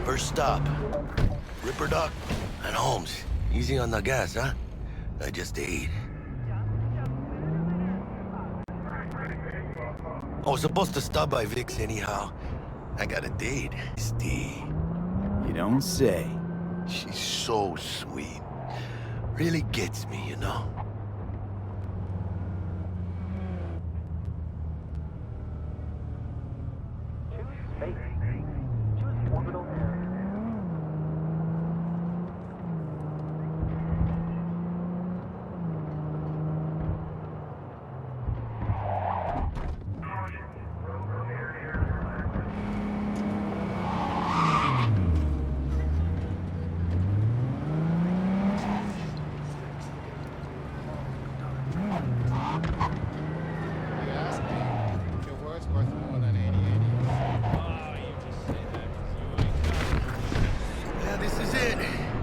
First stop. Ripper Doc and Holmes. Easy on the gas, huh? I just ate. I was supposed to stop by Vic's anyhow. I got a date. Steve. You don't say. She's so sweet. Really gets me, you know?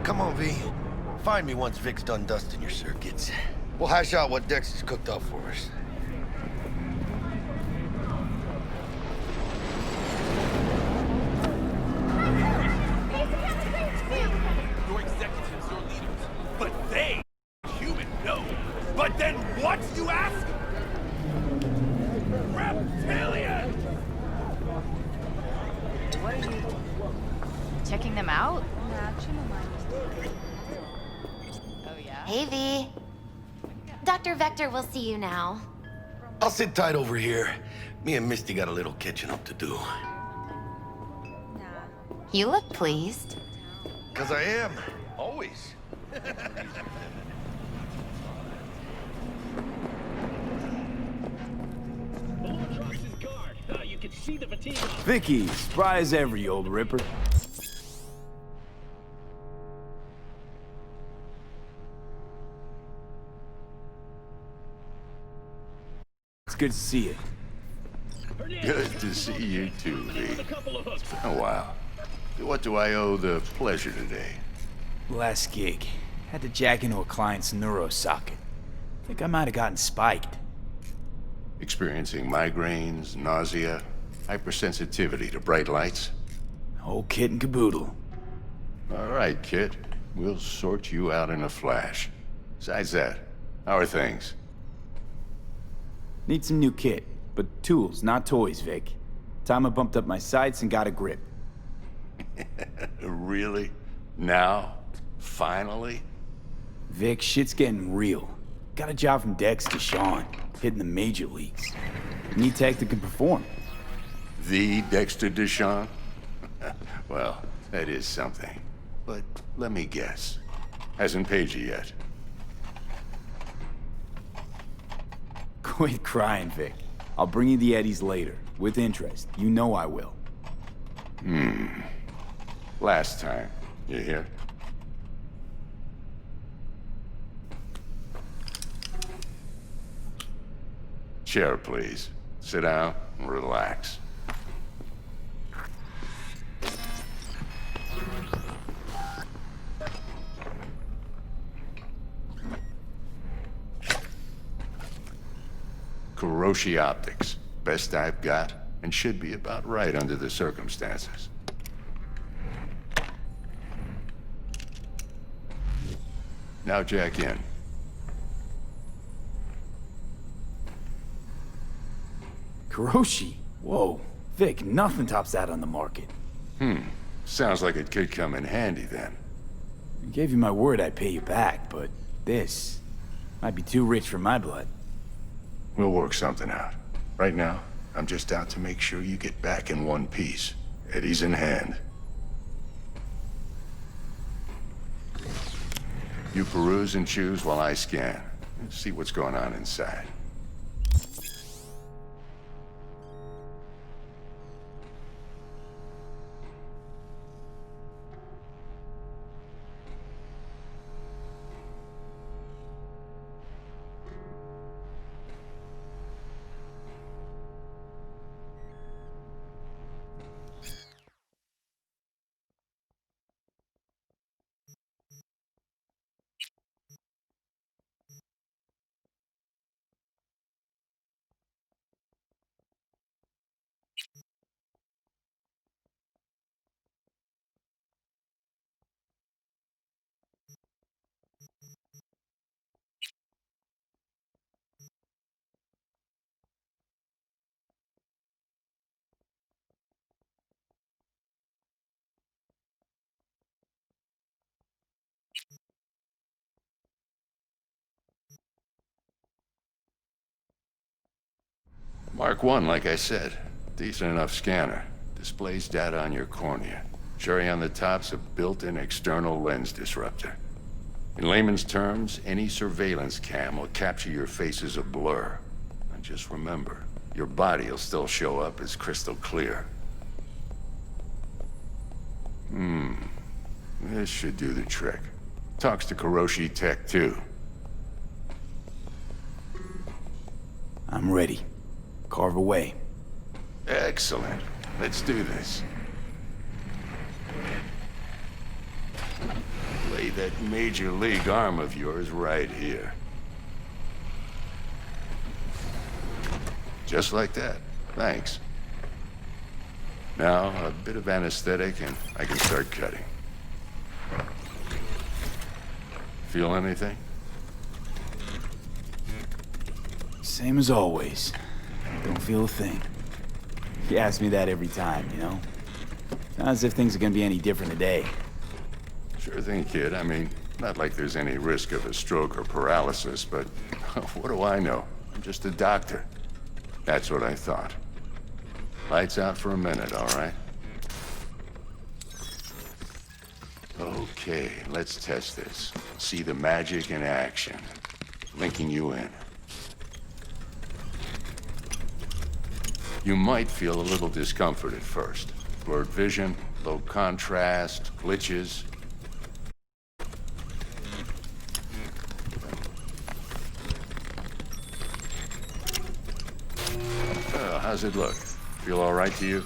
Come on, V. Find me once Vic's done dusting your circuits. We'll hash out what Dex has cooked up for us. Your executives, your leaders. But they, human, no. But then what, you ask? Reptilian! What are you... checking them out? Oh, yeah? Hey, V. Dr. Vector will see you now. I'll sit tight over here. Me and Misty got a little catching up to do. You look pleased. 'Cause I am. Always. Vicky, spry as ever, you old ripper. It's good to see you. Good to see you too, V. It's been a while. What do I owe the pleasure today? Last gig. Had to jack into a client's neurosocket. Think I might have gotten spiked. Experiencing migraines, nausea, hypersensitivity to bright lights? Whole kit and caboodle. All right, kid. We'll sort you out in a flash. Besides that, how are things? Need some new kit, but tools, not toys, Vic. Time I bumped up my sights and got a grip. Really? Now? Finally? Vic, shit's getting real. Got a job from Dex to Sean, hitting the major leagues. Need tech that can perform. The Dexter Deshawn? Well, that is something. But let me guess. Hasn't paid you yet. Quit crying, Vic. I'll bring you the eddies later, with interest. You know I will. Last time. You hear? Chair, please. Sit down and relax. Kuroshi Optics. Best I've got, and should be about right under the circumstances. Now jack in. Kuroshi? Whoa. Vic, nothing tops that on the market. Sounds like it could come in handy then. I gave you my word I'd pay you back, but this might be too rich for my blood. We'll work something out. Right now, I'm just out to make sure you get back in one piece. Eddie's in hand. You peruse and choose while I scan. See what's going on inside. Mark 1, like I said. Decent enough scanner. Displays data on your cornea. Cherry on the top's a built-in external lens disruptor. In layman's terms, any surveillance cam will capture your face as a blur. And just remember, your body will still show up as crystal clear. This should do the trick. Talks to Kuroshi Tech, too. I'm ready. Carve away. Excellent. Let's do this. Lay that major league arm of yours right here. Just like that. Thanks. Now, a bit of anesthetic and I can start cutting. Feel anything? Same as always. Don't feel a thing. You ask me that every time, you know? Not as if things are gonna be any different today. Sure thing, kid. I mean, not like there's any risk of a stroke or paralysis, but what do I know? I'm just a doctor. That's what I thought. Lights out for a minute, all right? Okay, let's test this. See the magic in action. Linking you in. You might feel a little discomfort at first. Blurred vision, low contrast, glitches. How's it look? Feel all right to you?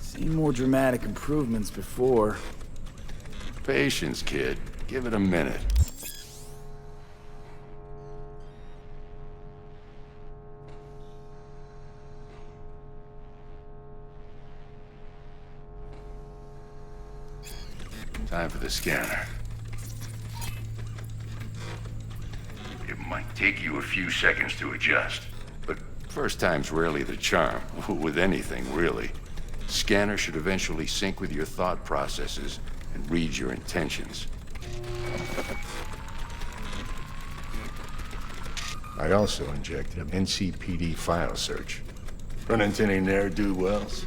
Seen more dramatic improvements before. Patience, kid. Give it a minute. Time for the scanner. It might take you a few seconds to adjust, but first time's rarely the charm, with anything, really. Scanner should eventually sync with your thought processes and read your intentions. I also injected an NCPD file search. Run into any ne'er-do-wells?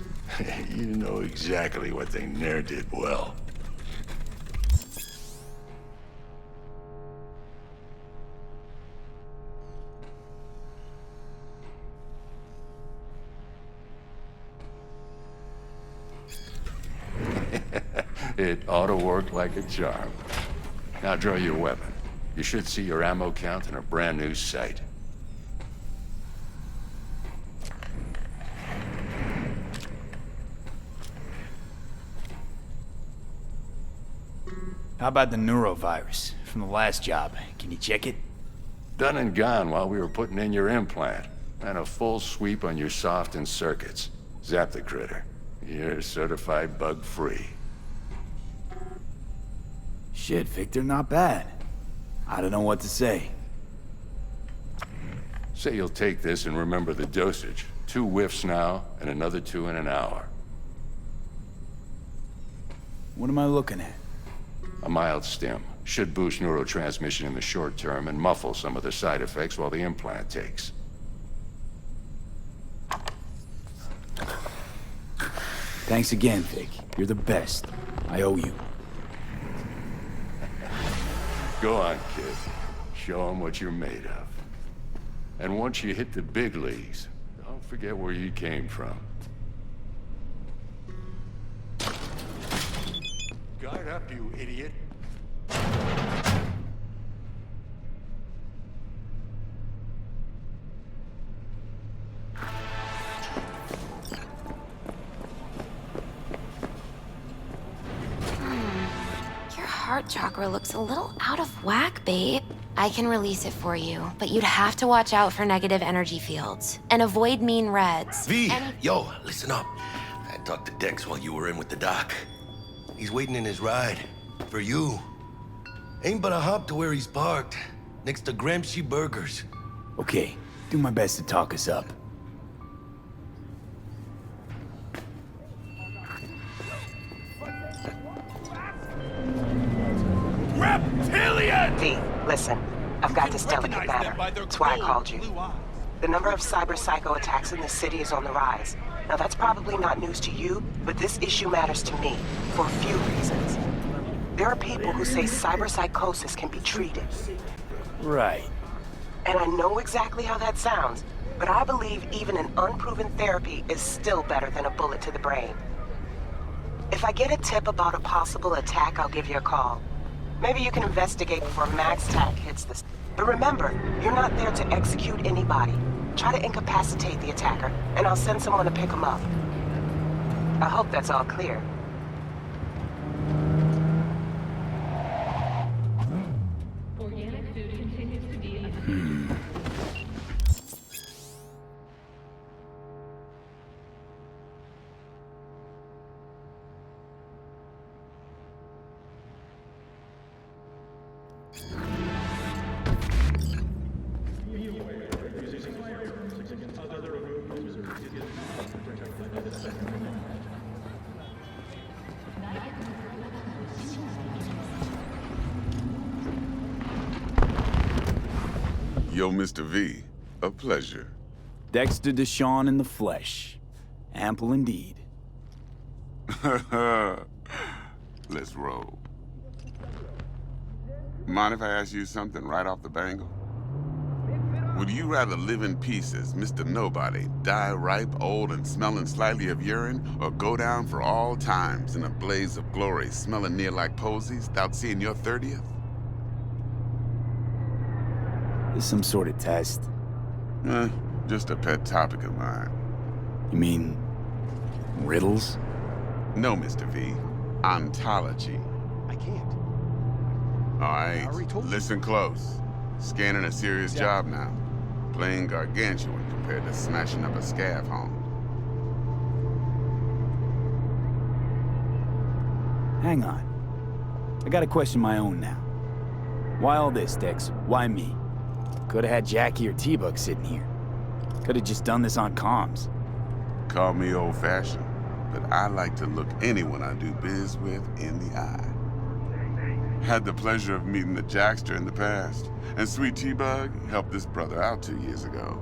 You know exactly what they ne'er did well. It ought to work like a charm. Now draw your weapon. You should see your ammo count in a brand new sight. How about the neurovirus from the last job? Can you check it? Done and gone while we were putting in your implant. And a full sweep on your soft and circuits. Zap the critter. You're certified bug-free. Shit, Victor, not bad. I don't know what to say. Say you'll take this and remember the dosage. 2 whiffs now, and another 2 in an hour. What am I looking at? A mild stim. Should boost neurotransmission in the short term and muffle some of the side effects while the implant takes. Thanks again, Vic. You're the best. I owe you. Go on, kid. Show them what you're made of. And once you hit the big leagues, don't forget where you came from. Guard up, you idiot. Your heart chakra looks a little out of whack, babe. I can release it for you, but you'd have to watch out for negative energy fields and avoid mean reds. V, yo, listen up. I talked to Dex while you were in with the doc. He's waiting in his ride. For you. Ain't but a hop to where he's parked. Next to Gramsci Burgers. Okay, do my best to talk us up. Reptilian! V, listen. I've got to tell you Recognize them better. by their That's why I cold called you. blue eyes. The number of cyber psycho attacks in the city is on the rise. Now that's probably not news to you, but this issue matters to me for a few reasons. There are people who say cyber psychosis can be treated. Right. And I know exactly how that sounds, but I believe even an unproven therapy is still better than a bullet to the brain. If I get a tip about a possible attack, I'll give you a call. Maybe you can investigate before Max Tack hits the... But remember, you're not there to execute anybody. Try to incapacitate the attacker, and I'll send someone to pick him up. I hope that's all clear. Yo, Mr. V, a pleasure. Dexter Deshawn in the flesh. Ample indeed. Let's roll. Mind if I ask you something right off the bangle? Would you rather live in pieces, Mr. Nobody, die ripe, old, and smelling slightly of urine, or go down for all times in a blaze of glory, smelling near like posies, without seeing your 30th? This some sort of test? Just a pet topic of mine. You mean... riddles? No, Mr. V. Ontology. I can't. All right, already told you. listen close. Scanning a serious job now. Playing gargantuan compared to smashing up a scav home. Hang on. I got a question of my own now. Why all this, Dex? Why me? Could've had Jackie or T-Bug sitting here. Could've just done this on comms. Call me old-fashioned, but I like to look anyone I do biz with in the eye. Had the pleasure of meeting the Jackster in the past, and Sweet T-Bug helped this brother out 2 years ago.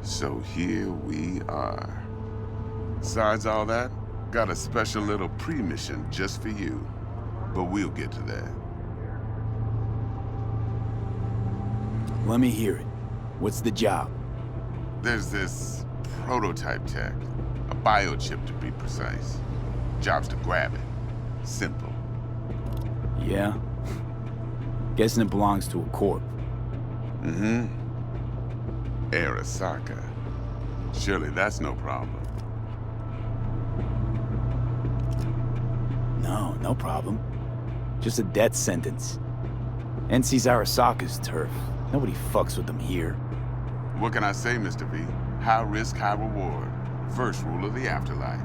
So here we are. Besides all that, got a special little pre-mission just for you. But we'll get to that. Let me hear it. What's the job? There's this prototype tech, a biochip to be precise. Job's to grab it. Simple. Yeah? Guessing it belongs to a corp. Mm-hmm. Arasaka. Surely that's no problem. No problem. Just a death sentence. NC's Arasaka's turf. Nobody fucks with them here. What can I say, Mr. V? High risk, high reward. First rule of the afterlife.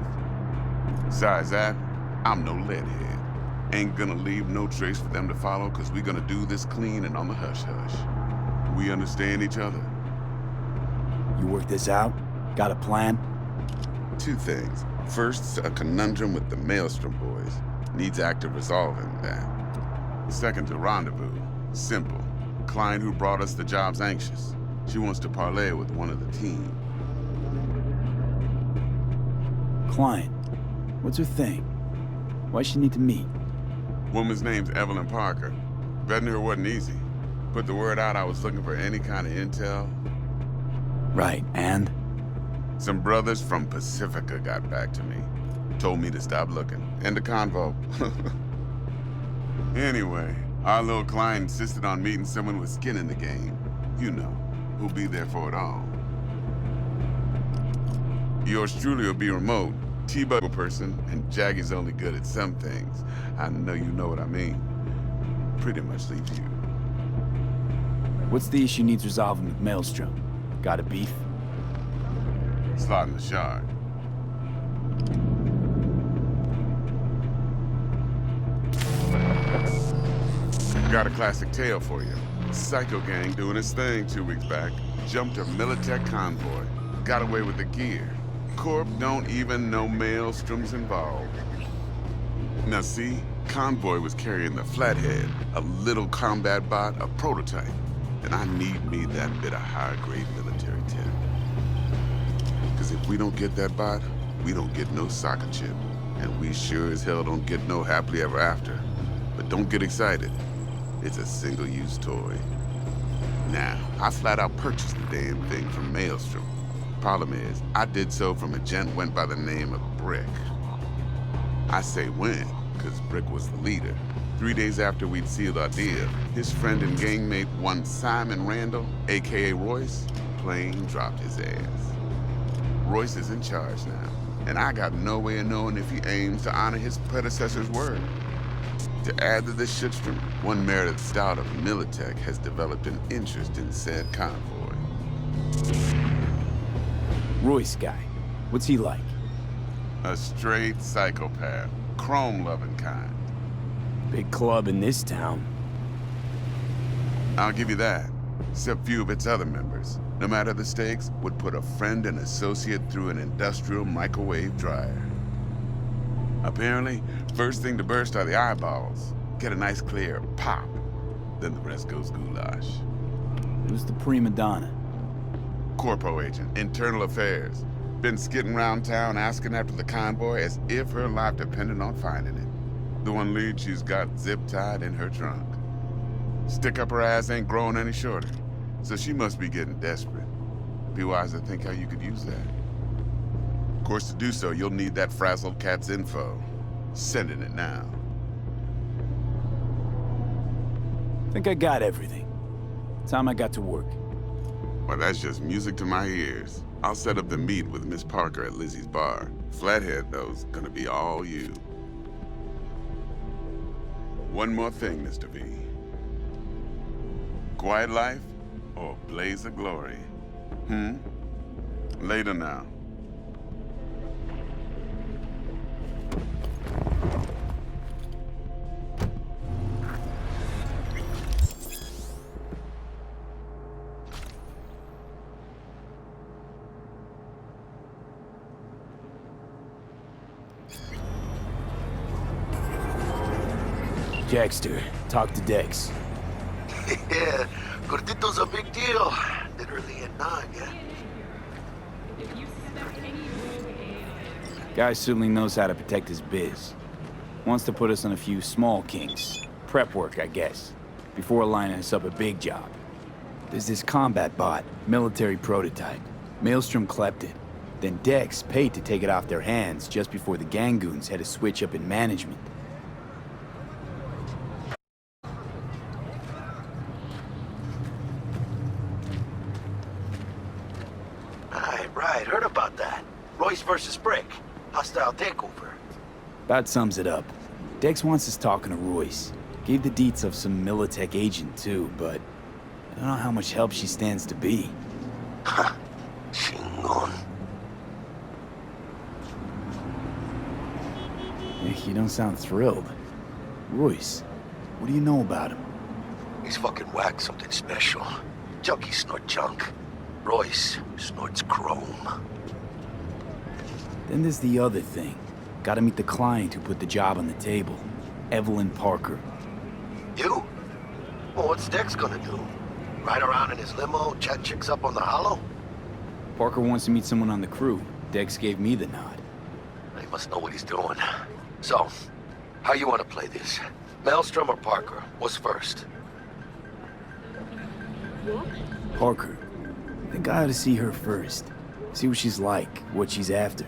Besides that, I'm no leadhead. Ain't gonna leave no trace for them to follow, cause we gonna do this clean and on the hush-hush. We understand each other? You work this out? Got a plan? Two things. First, a conundrum with the Maelstrom boys. Needs active resolving that. Second, a rendezvous. Simple. Client who brought us the job's anxious. She wants to parlay with one of the team. Client. What's her thing? Why she need to meet? Woman's name's Evelyn Parker. Vetting her wasn't easy. Put the word out I was looking for any kind of intel. Right, and? Some brothers from Pacifica got back to me. Told me to stop looking. End of convo. Anyway, our little client insisted on meeting someone with skin in the game. You know, who'll be there for it all. Yours truly will be remote. T-Bug a person, and Jaggy's only good at some things. I know you know what I mean. Pretty much leave you. What's the issue needs resolving with Maelstrom? Got a beef? Slot in the shard. Got a classic tale for you. Psycho gang doing its thing 2 weeks back. Jumped a Militech convoy. Got away with the gear. Corp don't even know Maelstrom's involved. Now see, convoy was carrying the Flathead, a little combat bot, a prototype. And I need me that bit of high-grade military tech. Because if we don't get that bot, we don't get no soccer chip. And we sure as hell don't get no happily ever after. But don't get excited. It's a single-use toy. Now, I flat out purchased the damn thing from Maelstrom. Problem is, I did so from a gent went by the name of Brick. I say when, because Brick was the leader. 3 days after we'd sealed our deal, his friend and gangmate, one Simon Randall, aka Royce, plain dropped his ass. Royce is in charge now, and I got no way of knowing if he aims to honor his predecessor's word. To add to this shitstorm, one Meredith Stout of Militech has developed an interest in said convoy. Royce guy. What's he like? A straight psychopath, chrome-loving kind. Big club in this town. I'll give you that. Except few of its other members, no matter the stakes, would put a friend and associate through an industrial microwave dryer. Apparently, first thing to burst are the eyeballs. Get a nice clear pop. Then the rest goes goulash. Who's the prima donna? Corpo agent, internal affairs. Been skidding around town asking after the convoy as if her life depended on finding it. The one lead she's got zip-tied in her trunk. Stick up her ass ain't growing any shorter, so she must be getting desperate. Be wise to think how you could use that. Of course, to do so, you'll need that frazzled cat's info. Sending it now. Think I got everything. Time I got to work. Well, that's just music to my ears. I'll set up the meet with Miss Parker at Lizzie's bar. Flathead, though's gonna be all you. One more thing, Mr. V. Quiet life or blaze of glory? Later now. Jackster, talk to Dex. Yeah, Gordito's a big deal. Literally at 9, yeah? Guy certainly knows how to protect his biz. Wants to put us on a few small kinks. Prep work, I guess. Before lining us up a big job. There's this combat bot, military prototype. Maelstrom clept it. Then Dex paid to take it off their hands just before the Gangoons had a switch up in management. Right, heard about that. Royce versus Brick. Hostile takeover. That sums it up. Dex wants us talking to Royce. Gave the deets of some Militech agent too, but I don't know how much help she stands to be. Ha! Chingon. You don't sound thrilled. Royce, what do you know about him? He's fucking whacked something special. Junkies snort junk. Royce snorts chrome. Then there's the other thing. Gotta meet the client who put the job on the table. Evelyn Parker. You? Well, what's Dex gonna do? Ride around in his limo, chat chicks up on the hollow? Parker wants to meet someone on the crew. Dex gave me the nod. He must know what he's doing. So, how you want to play this? Maelstrom or Parker? What's first? Parker. I think I ought to see her first. See what she's like, what she's after.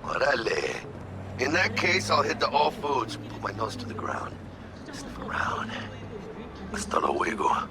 Orale. In that case, I'll hit the all foods, put my nose to the ground. Sniff around. Hasta luego.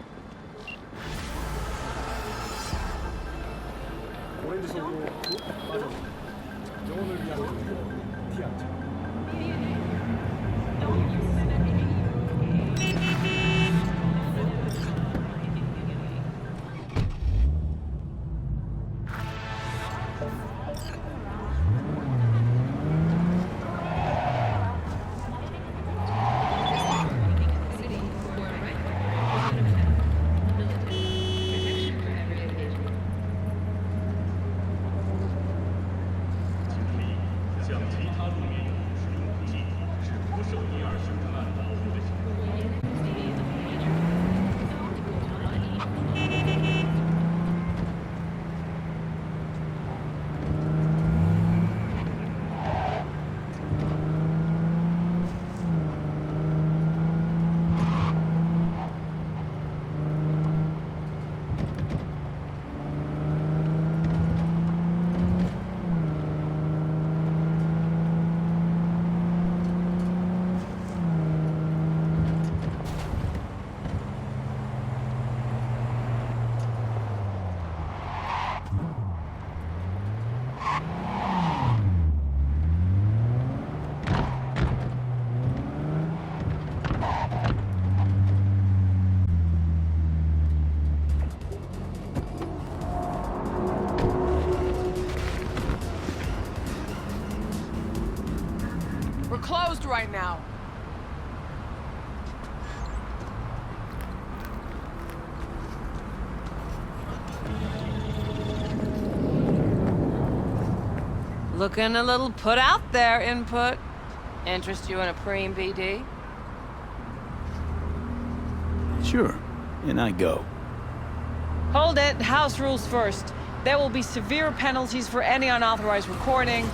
closed right now. Looking a little put out there, Input. Interest you in a preem BD? Sure, and I go. Hold it. House rules first. There will be severe penalties for any unauthorized recording.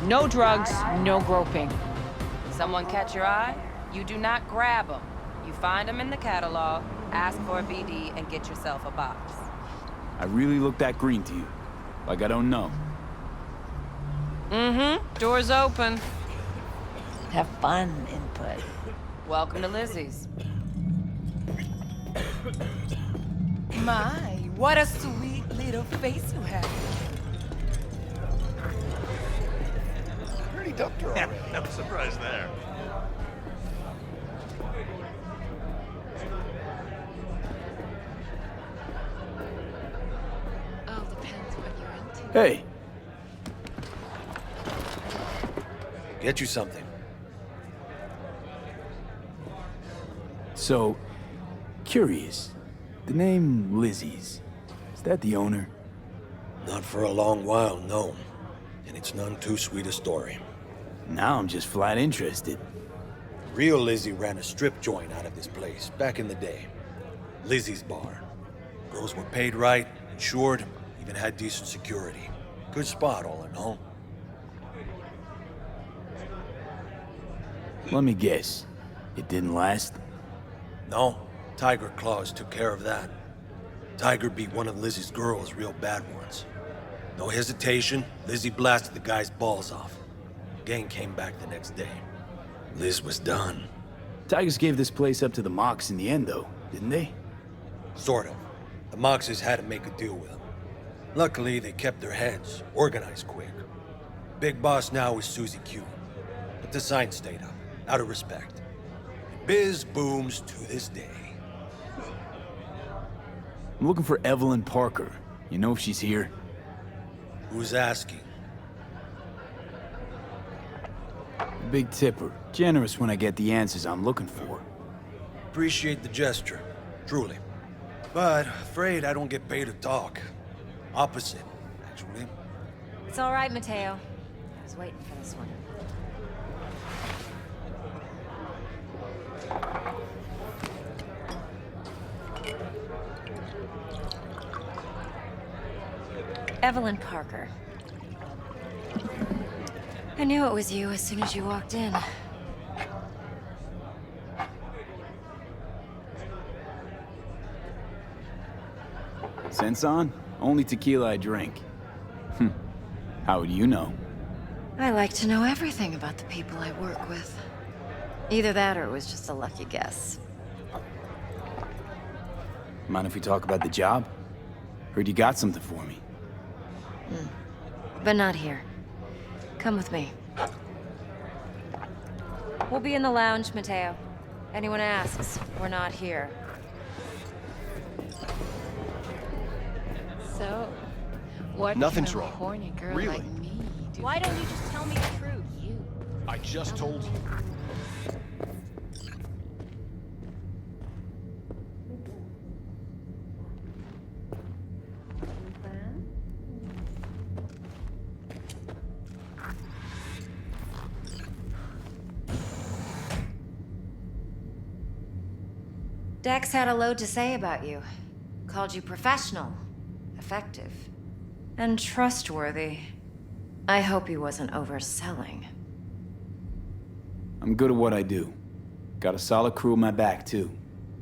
No drugs, no groping. Someone catch your eye? You do not grab them. You find them in the catalog, ask for a BD, and get yourself a box. I really look that green to you. Like I don't know. Mm-hmm. Door's open. Have fun, Input. Welcome to Lizzie's. My, what a sweet little face you have. Pretty dumped her already. No surprise there. All depends what you're into. Hey, Get you something. so, curious. The name Lizzie's, is that the owner? Not for a long while, no. And it's none too sweet a story. Now I'm just flat interested. Real Lizzie ran a strip joint out of this place back in the day. Lizzie's Bar. Girls were paid right, insured, even had decent security. Good spot, all in all. Let me guess. It didn't last? No, Tiger Claws took care of that. Tiger beat one of Lizzie's girls real bad once. No hesitation, Lizzie blasted the guy's balls off. Gang came back the next day. Liz was done. Tigers gave this place up to the Mox in the end, though, didn't they? Sort of. The Moxes had to make a deal with them. Luckily, they kept their heads, organized quick. Big boss now is Susie Q. But the sign stayed up, out of respect. Biz booms to this day. I'm looking for Evelyn Parker. You know if she's here? Who's asking? Big tipper. Generous when I get the answers I'm looking for. Appreciate the gesture, truly. But afraid I don't get paid to talk. Opposite, actually. It's all right, Mateo. I was waiting for this one. Evelyn Parker. I knew it was you as soon as you walked in. Sense on? Only tequila I drink. How would you know? I like to know everything about the people I work with. Either that or it was just a lucky guess. Mind if we talk about the job? Heard you got something for me. But not here. Come with me. We'll be in the lounge, Mateo. Anyone asks, we're not here. So, what Nothing's can a wrong. horny girl Really? like me do? Why don't you just tell me the truth? I just told you. Dex had a load to say about you. Called you professional, effective, and trustworthy. I hope he wasn't overselling. I'm good at what I do. Got a solid crew on my back, too.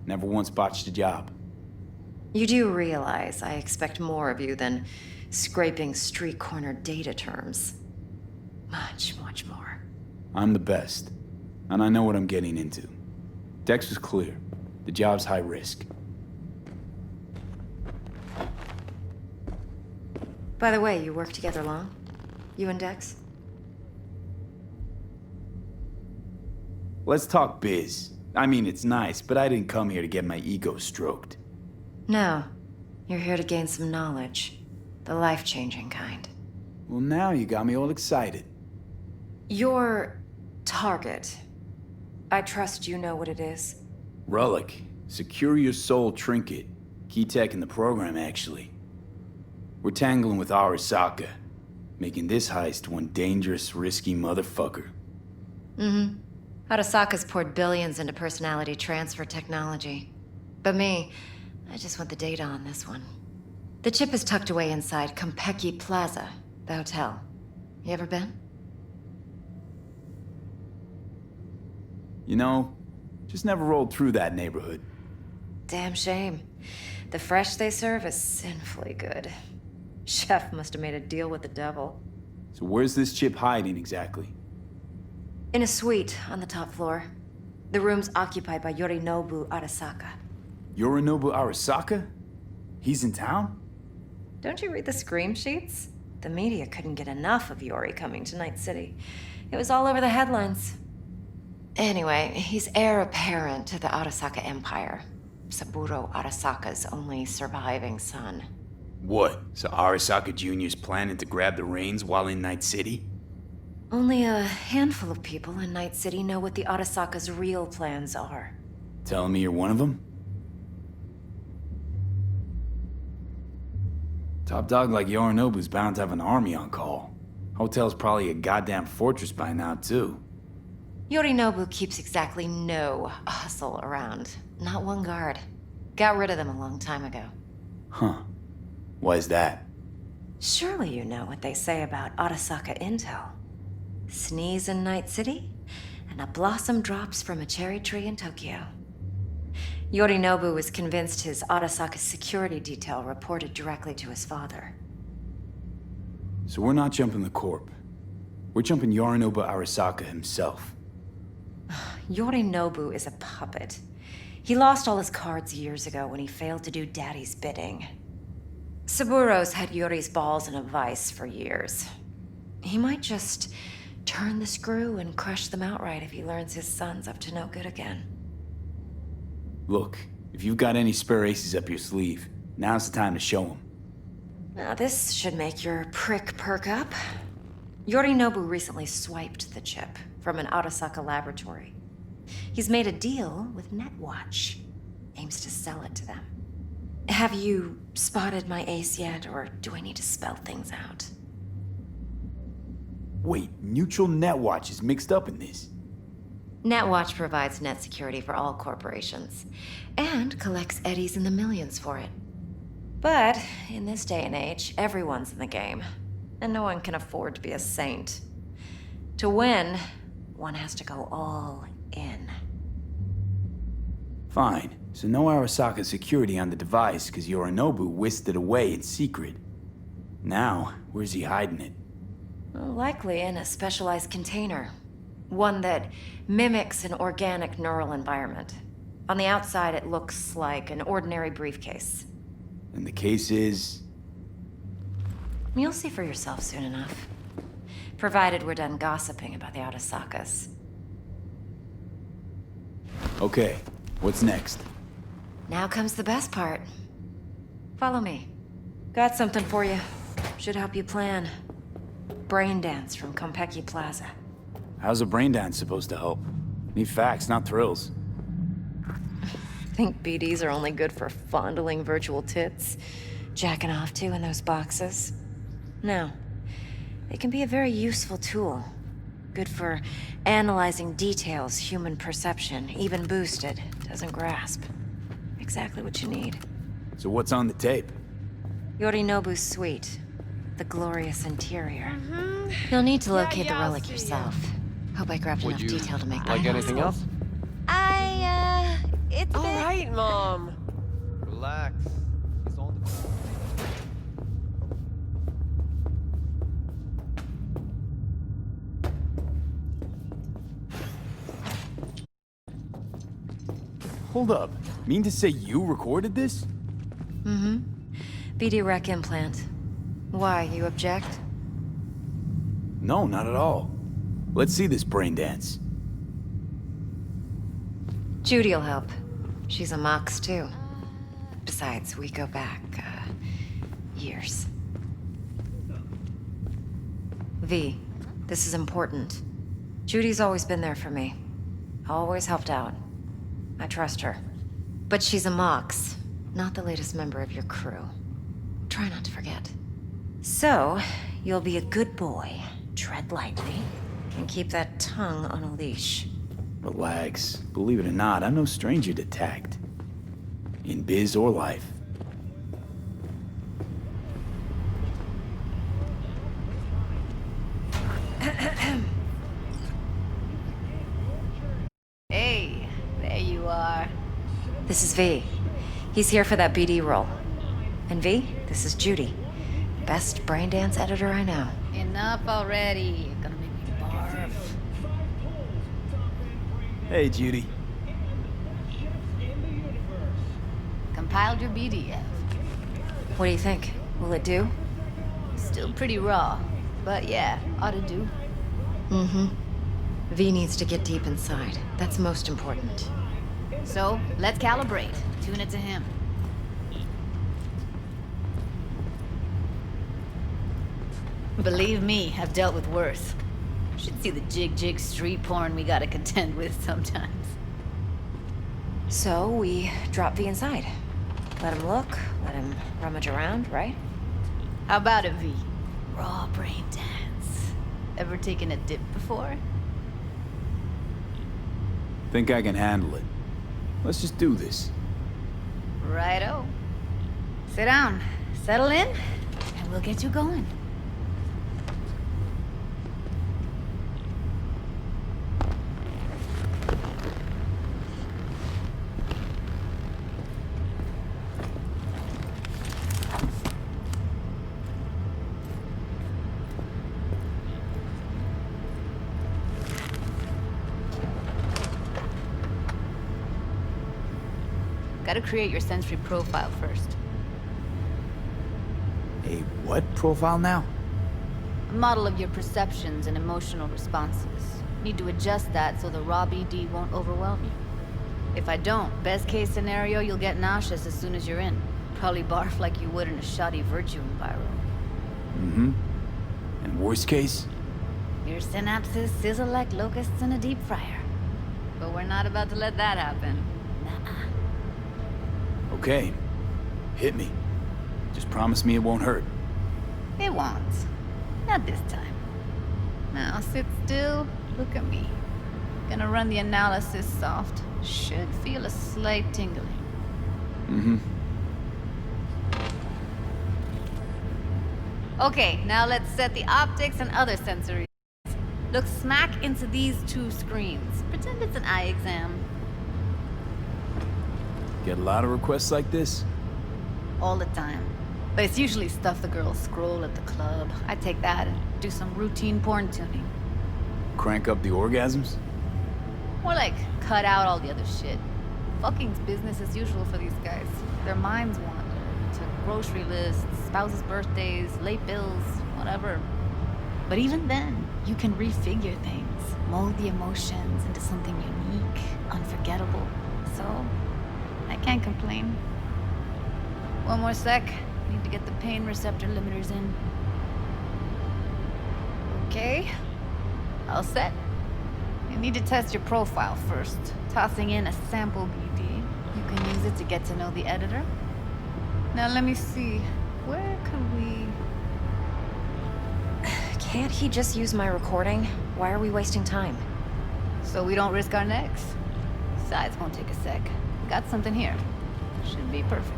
Never once botched a job. You do realize I expect more of you than scraping street corner data terms. Much, much more. I'm the best. And I know what I'm getting into. Dex was clear. The job's high risk. By the way, you work together long? You and Dex? Let's talk biz. I mean, it's nice, but I didn't come here to get my ego stroked. No. You're here to gain some knowledge. The life-changing kind. Well, now you got me all excited. You're target. I trust you know what it is. Relic. Secure your soul trinket. Key tech in the program, actually. We're tangling with Arasaka, making this heist one dangerous, risky motherfucker. Mm-hmm. Arasaka's poured billions into personality transfer technology. But me, I just want the data on this one. The chip is tucked away inside Compeki Plaza, the hotel. You ever been? You know, just never rolled through that neighborhood. Damn shame. The fresh they serve is sinfully good. Chef must have made a deal with the devil. So where's this chip hiding exactly? In a suite on the top floor. The room's occupied by Yorinobu Arasaka. Yorinobu Arasaka? He's in town? Don't you read the scream sheets? The media couldn't get enough of Yori coming to Night City. It was all over the headlines. Anyway, he's heir apparent to the Arasaka Empire. Saburo Arasaka's only surviving son. What? So Arasaka Jr.'s planning to grab the reins while in Night City? Only a handful of people in Night City know what the Arasaka's real plans are. Telling me you're one of them? Top dog like Yorinobu's bound to have an army on call. Hotel's probably a goddamn fortress by now, too. Yorinobu keeps exactly no hustle around. Not one guard. Got rid of them a long time ago. Huh. Why is that? Surely you know what they say about Arasaka intel. Sneeze in Night City, and a blossom drops from a cherry tree in Tokyo. Yorinobu was convinced his Arasaka security detail reported directly to his father. So we're not jumping the corp. We're jumping Yorinobu Arasaka himself. Yorinobu is a puppet. He lost all his cards years ago when he failed to do Daddy's bidding. Saburo's had Yori's balls in a vice for years. He might just turn the screw and crush them outright if he learns his son's up to no good again. Look, if you've got any spare aces up your sleeve, now's the time to show them. Now this should make your prick perk up. Yorinobu recently swiped the chip from an Arasaka laboratory. He's made a deal with Netwatch. Aims to sell it to them. Have you spotted my ace yet, or do I need to spell things out? Wait, Neutral Netwatch is mixed up in this. Netwatch provides net security for all corporations, and collects eddies in the millions for it. But in this day and age, everyone's in the game, and no one can afford to be a saint. To win, one has to go all in. Fine, so no Arasaka security on the device because Yorinobu whisked it away in secret. Now, where's he hiding it? Well, likely in a specialized container. One that mimics an organic neural environment. On the outside, it looks like an ordinary briefcase. And the case is... You'll see for yourself soon enough. Provided we're done gossiping about the Arasakas. Okay, what's next? Now comes the best part. Follow me. Got something for you. Should help you plan. Brain dance from Compeki Plaza. How's a brain dance supposed to help? Need facts, not thrills. Think BDs are only good for fondling virtual tits? Jacking off to in those boxes? No. They can be a very useful tool. Good for analyzing details human perception, even boosted, doesn't grasp. Exactly what you need. So what's on the tape? Yorinobu's suite. The glorious interior. You'll need to locate the relic yourself. Hope I grabbed enough detail to make that like anything else? It's All right, Mom. Relax. It's all the... Hold up. Mean to say you recorded this? Mm-hmm. BD rec implant. Why, you object? No, not at all. Let's see this brain dance. Judy'll help. She's a Mox, too. Besides, we go back, years. V, this is important. Judy's always been there for me. Always helped out. I trust her. But she's a Mox, not the latest member of your crew. Try not to forget. So, you'll be a good boy, tread lightly, and keep that tongue on a leash. Relax. Believe it or not, I'm no stranger to tact. In biz or life. Hey, there you are. This is V. He's here for that BD role. And V, this is Judy. Best braindance editor I know. Enough already. You're gonna make me barf. Hey, Judy. Compiled your BDF. What do you think? Will it do? Still pretty raw, but yeah, ought to do. Mm-hmm. V needs to get deep inside. That's most important. So, let's calibrate. Tune it to him. Believe me, I've dealt with worse. Should see the jig street porn we gotta contend with sometimes. So, we drop V inside. Let him look, let him rummage around, right? How about it, V? Raw brain dance. Ever taken a dip before? Think I can handle it. Let's just do this. Righto. Sit down, settle in, and we'll get you going. Gotta create your sensory profile first. A what profile now? A model of your perceptions and emotional responses. Need to adjust that so the raw BD won't overwhelm you. If I don't, best case scenario, you'll get nauseous as soon as you're in. Probably barf like you would in a shoddy Virtue enviro. Mm-hmm. And worst case? Your synapses sizzle like locusts in a deep fryer. But we're not about to let that happen. Nuh-uh. Okay. Hit me. Just promise me it won't hurt. It won't. Not this time. Now sit still, look at me. Gonna run the analysis soft. Should feel a slight tingling. Mm-hmm. Okay, now let's set the optics and other sensory. Look smack into these two screens. Pretend it's an eye exam. Get a lot of requests like this? All the time. But it's usually stuff the girls scroll at the club. I take that and do some routine porn tuning. Crank up the orgasms? More like cut out all the other shit. Fucking's business as usual for these guys. Their minds wander to grocery lists, spouses' birthdays, late bills, whatever. But even then, you can refigure things, mold the emotions into something unique, unforgettable. So, I can't complain. One more sec. Need to get the pain receptor limiters in. Okay. All set. You need to test your profile first. Tossing in a sample BD. You can use it to get to know the editor. Now let me see. Where could we... Can't he just use my recording? Why are we wasting time? So we don't risk our necks. Besides, won't take a sec. Got something here. Should be perfect.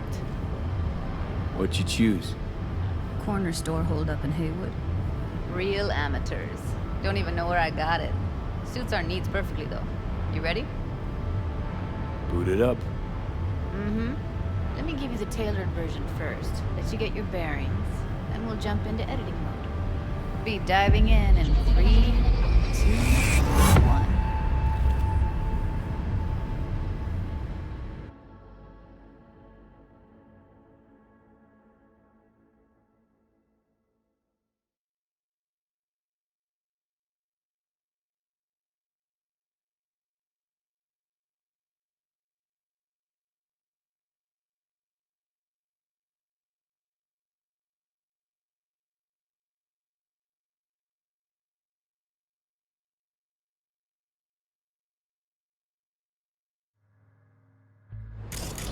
What'd you choose? Corner store holdup in Haywood. Real amateurs. Don't even know where I got it. Suits our needs perfectly, though. You ready? Boot it up. Mm-hmm. Let me give you the tailored version first. Let you get your bearings. Then we'll jump into editing mode. Be diving in 3, 2, 1.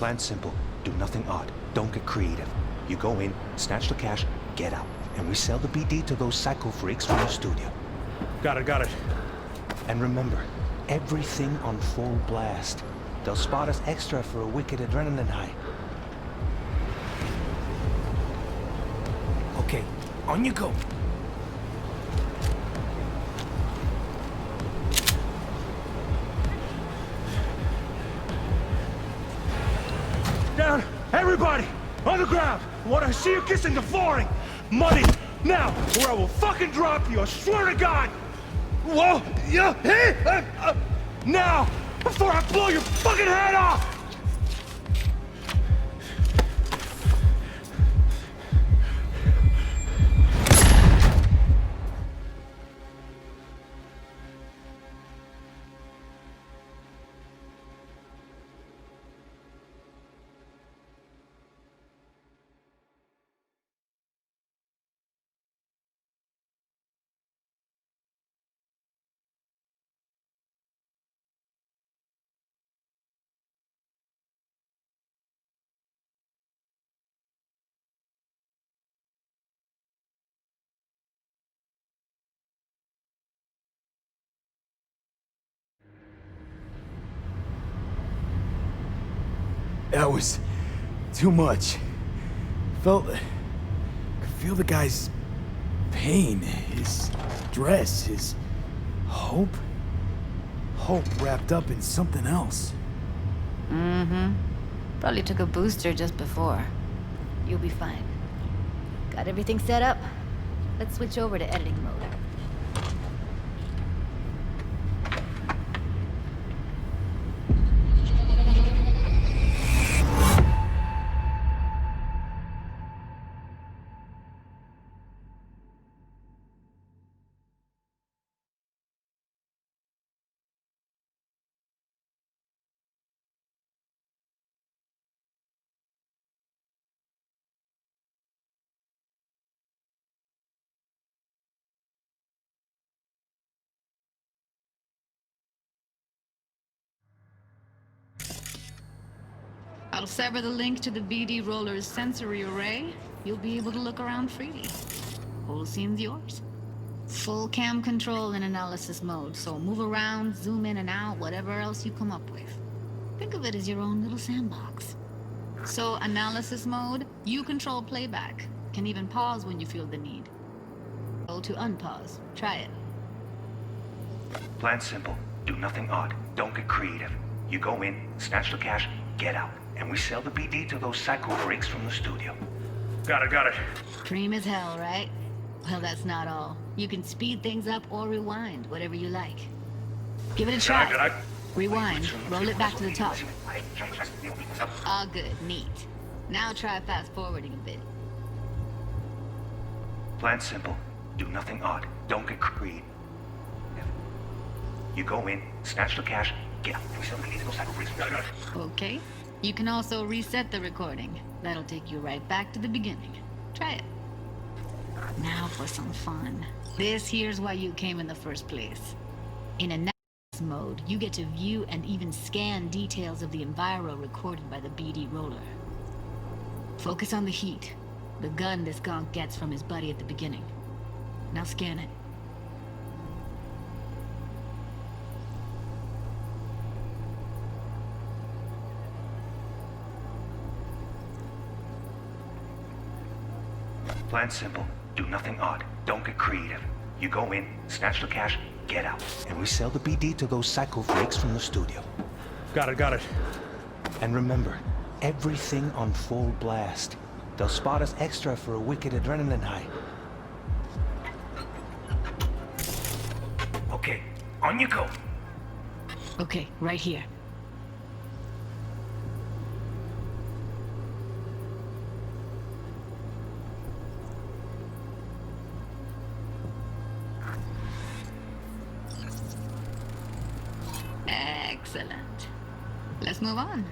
Plan simple. Do nothing odd. Don't get creative. You go in, snatch the cash, get out. And we sell the BD to those psycho freaks from the studio. Got it. And remember, everything on full blast. They'll spot us extra for a wicked adrenaline high. Okay, on you go. Down! Everybody! On the ground! I want to see you kissing the flooring! Money! Now! Or I will fucking drop you! I swear to God! Whoa! Yeah! Hey! Now! Before I blow your fucking head off! That was too much. Could feel the guy's pain, his stress, his hope. Hope wrapped up in something else. Mm-hmm. Probably took a booster just before. You'll be fine. Got everything set up? Let's switch over to editing mode. I'll sever the link to the BD Roller's sensory array. You'll be able to look around freely. Whole scene's yours. Full cam control in analysis mode, so move around, zoom in and out, whatever else you come up with. Think of it as your own little sandbox. So, analysis mode, you control playback. Can even pause when you feel the need. Go to unpause. Try it. Plan simple. Do nothing odd. Don't get creative. You go in, snatch the cash, get out. And we sell the BD to those psycho freaks from the studio. Got it. Cream as hell, right? Well, that's not all. You can speed things up or rewind, whatever you like. Give it a try. Rewind. Roll it back to the top. All good. Neat. Now try fast forwarding a bit. Plan simple. Do nothing odd. Don't get creative. You go in, snatch the cash, get out. We sell the BD to those psycho freaks from the studio. Okay. You can also reset the recording. That'll take you right back to the beginning. Try it. Now for some fun. This here's why you came in the first place. In analysis mode, you get to view and even scan details of the enviro recorded by the BD Roller. Focus on the heat, the gun this gonk gets from his buddy at the beginning. Now scan it. Plan simple. Do nothing odd. Don't get creative. You go in, snatch the cash, get out. And we sell the BD to those psycho freaks from the studio. Got it. And remember, everything on full blast. They'll spot us extra for a wicked adrenaline high. Okay, on you go. Okay, right here. Excellent. Let's move on.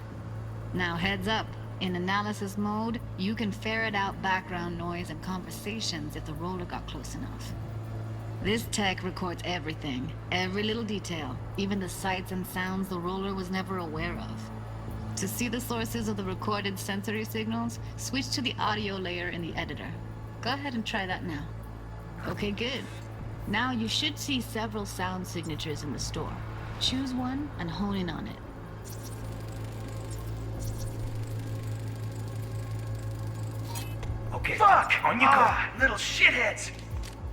Now heads up. In analysis mode, you can ferret out background noise and conversations if the roller got close enough. This tech records everything, every little detail, even the sights and sounds the roller was never aware of. To see the sources of the recorded sensory signals, switch to the audio layer in the editor. Go ahead and try that now. Okay, good. Now you should see several sound signatures in the store. Choose one and hone in on it. Okay. Fuck! On you go. Little shitheads!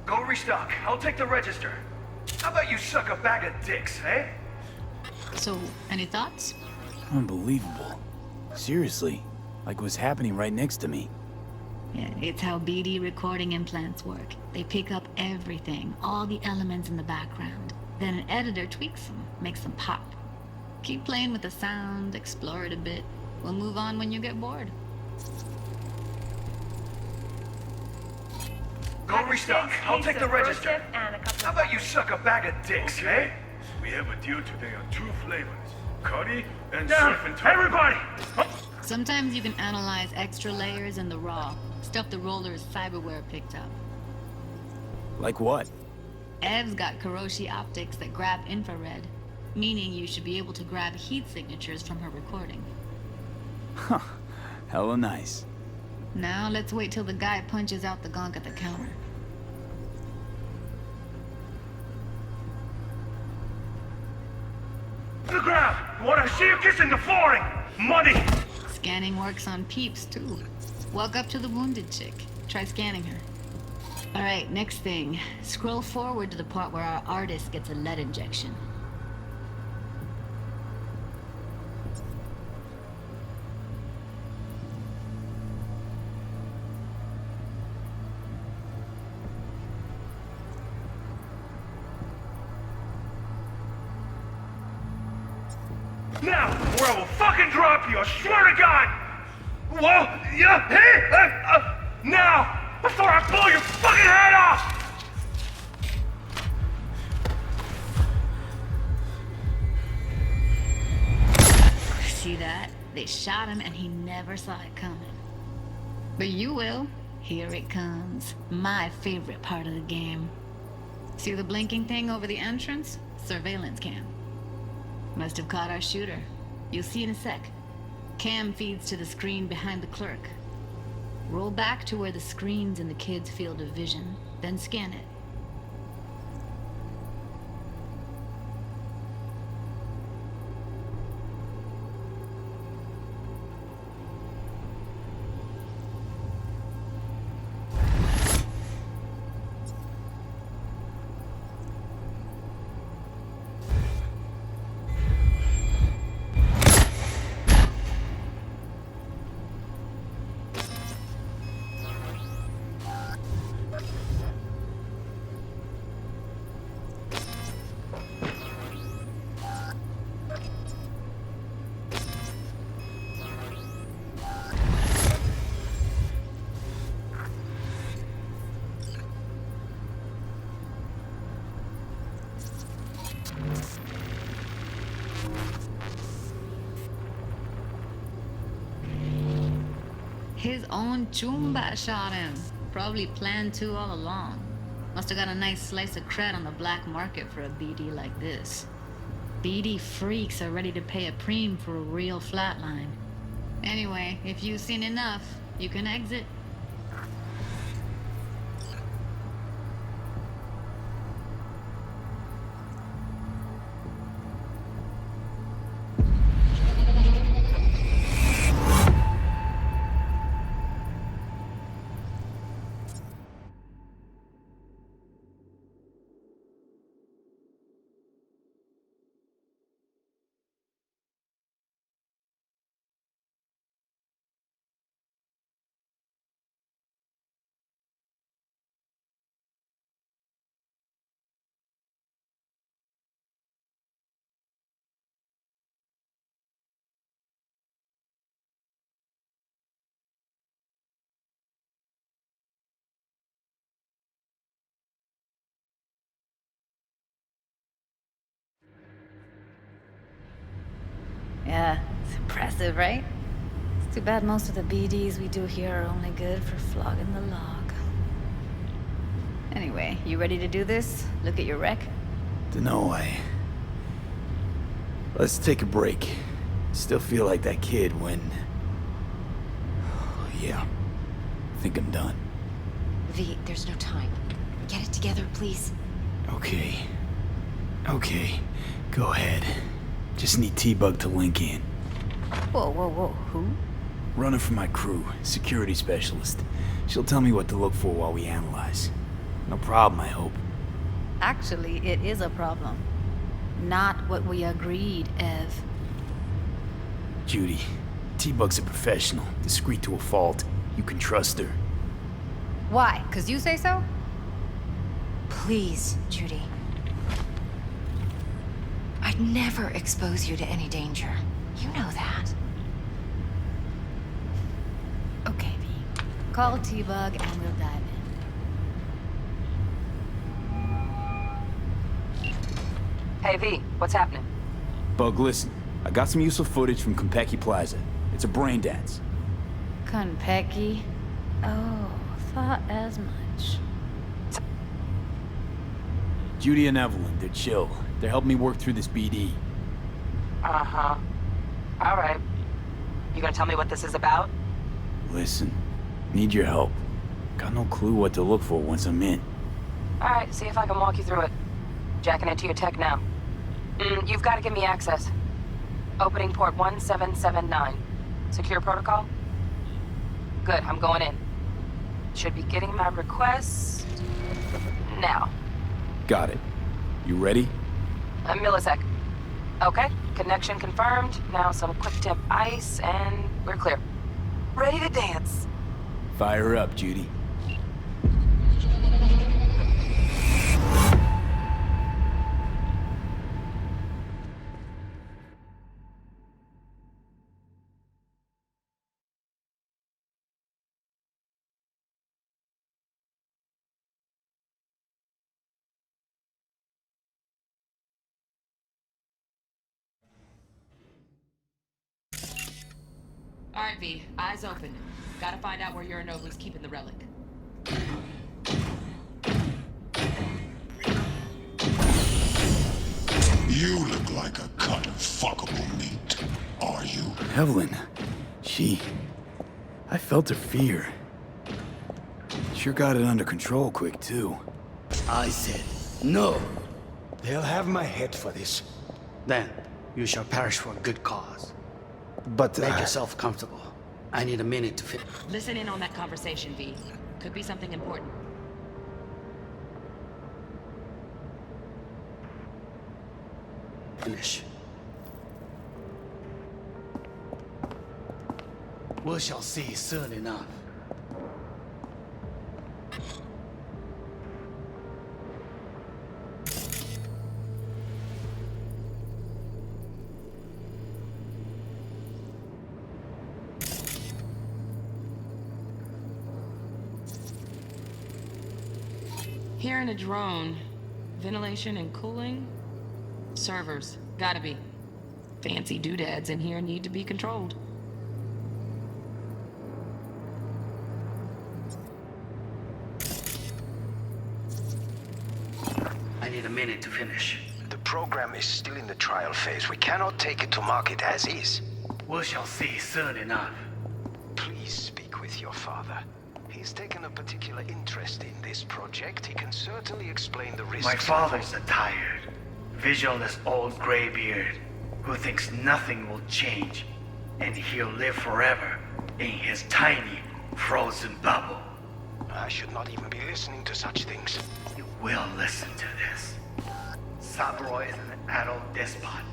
Go restock. I'll take the register. How about you suck a bag of dicks, eh? So, any thoughts? Unbelievable. Seriously, like what's happening right next to me. Yeah, it's how BD recording implants work. They pick up everything, all the elements in the background. Then an editor tweaks them, makes them pop. Keep playing with the sound, explore it a bit. We'll move on when you get bored. Go restock. I'll take the register. How about you suck a bag of dicks, eh? We have a deal today on 2 flavors. Curry and Down! surf and turf. Everybody! Sometimes you can analyze extra layers in the raw, stuff the roller's cyberware picked up. Like what? Ev's got Kiroshi optics that grab infrared, meaning you should be able to grab heat signatures from her recording. Huh. Hella nice. Now let's wait till the guy punches out the gonk at the counter. The ground! What I see you kissing the flooring! Money! Scanning works on peeps, too. Walk up to the wounded chick. Try scanning her. Alright, next thing. Scroll forward to the part where our artist gets a lead injection. Now, or I will fucking drop you, I swear to God! Whoa, yeah, hey, now, before I blow your fucking head off! See that? They shot him and he never saw it coming. But you will. Here it comes. My favorite part of the game. See the blinking thing over the entrance? Surveillance cam. Must have caught our shooter. You'll see in a sec. Cam feeds to the screen behind the clerk. Roll back to where the screen's in the kid's field of vision, then scan it. His own Chumba shot him. Probably planned to all along. Must have got a nice slice of cred on the black market for a BD like this. BD freaks are ready to pay a preem for a real flatline. Anyway, if you've seen enough, you can exit. Yeah, it's impressive, right? It's too bad most of the BDs we do here are only good for flogging the log. Anyway, you ready to do this? Look at your rec? Dunno, Let's take a break. Still feel like that kid when... Yeah. I think I'm done. V, there's no time. Get it together, please. Okay. Okay. Go ahead. Just need T-Bug to link in. Whoa, whoa, whoa. Who? Running for my crew. Security specialist. She'll tell me what to look for while we analyze. No problem, I hope. Actually, it is a problem. Not what we agreed, Ev. Judy, T-Bug's a professional, discreet to a fault. You can trust her. Why? 'Cause you say so? Please, Judy. I'd never expose you to any danger. You know that. Okay, V. Call T-Bug and we'll dive in. Hey, V, what's happening? Bug, listen. I got some useful footage from Konpeki Plaza. It's a brain dance. Konpeki? Oh, thought as much. Judy and Evelyn, they're chill. They're helping me work through this BD. Uh-huh. All right. You gonna tell me what this is about? Listen, need your help. Got no clue what to look for once I'm in. All right, see if I can walk you through it. Jacking into your tech now. You've got to give me access. Opening port 1779. Secure protocol? Good, I'm going in. Should be getting my request now. Got it. You ready? A millisec. Okay, connection confirmed. Now some quick temp ice and we're clear. Ready to dance. Fire up, Judy. All right, V, eyes open. Gotta find out where Yorinobu's keeping the relic. You look like a cut of fuckable meat, are you? Evelyn, I felt her fear. Sure got it under control quick, too. I said, no. They'll have my head for this. Then, you shall perish for a good cause. But, Make yourself comfortable. I need a minute to fit. Listen in on that conversation, V. Could be something important. Finish. We shall see soon enough. Here in a drone. Ventilation and cooling? Servers. Gotta be. Fancy doodads in here need to be controlled. I need a minute to finish. The program is still in the trial phase. We cannot take it to market as is. We shall see soon enough. Please speak with your father. He's taken a particular interest in this project. He can certainly explain the risks. My father's a tired, visionless old graybeard who thinks nothing will change, and he'll live forever in his tiny, frozen bubble. I should not even be listening to such things. You will listen to this. Saburo is an adult despot,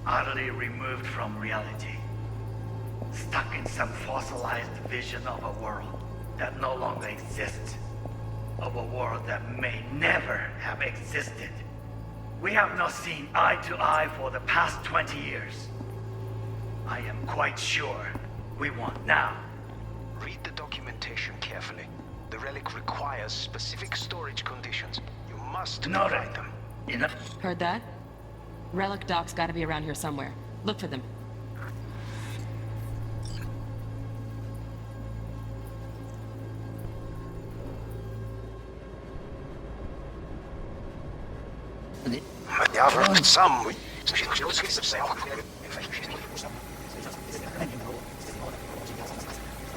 utterly removed from reality. Stuck in some fossilized vision of a world that no longer exists. Of a world that may never have existed. We have not seen eye to eye for the past 20 years. I am quite sure we won't now. Read the documentation carefully. The relic requires specific storage conditions. You must provide them. Heard that? Relic docs gotta be around here somewhere. Look for them. Some.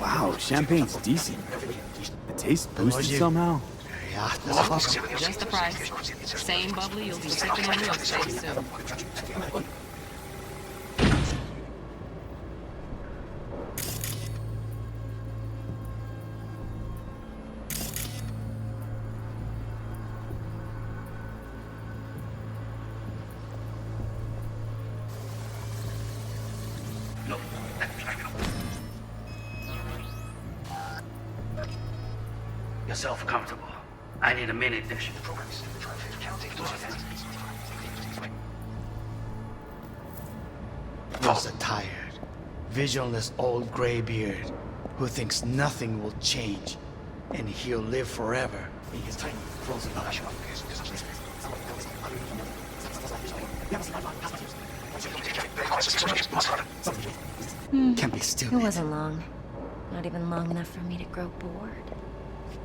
Wow, champagne's decent. The taste boosted somehow. Just the price. Same bubbly you'll be sipping in real estate soon. Yourself comfortable. I need a minute. There's a tired, visionless old graybeard who thinks nothing will change and he'll live forever in his tiny frozen body. Can be stupid. It wasn't long. Not even long enough for me to grow bored.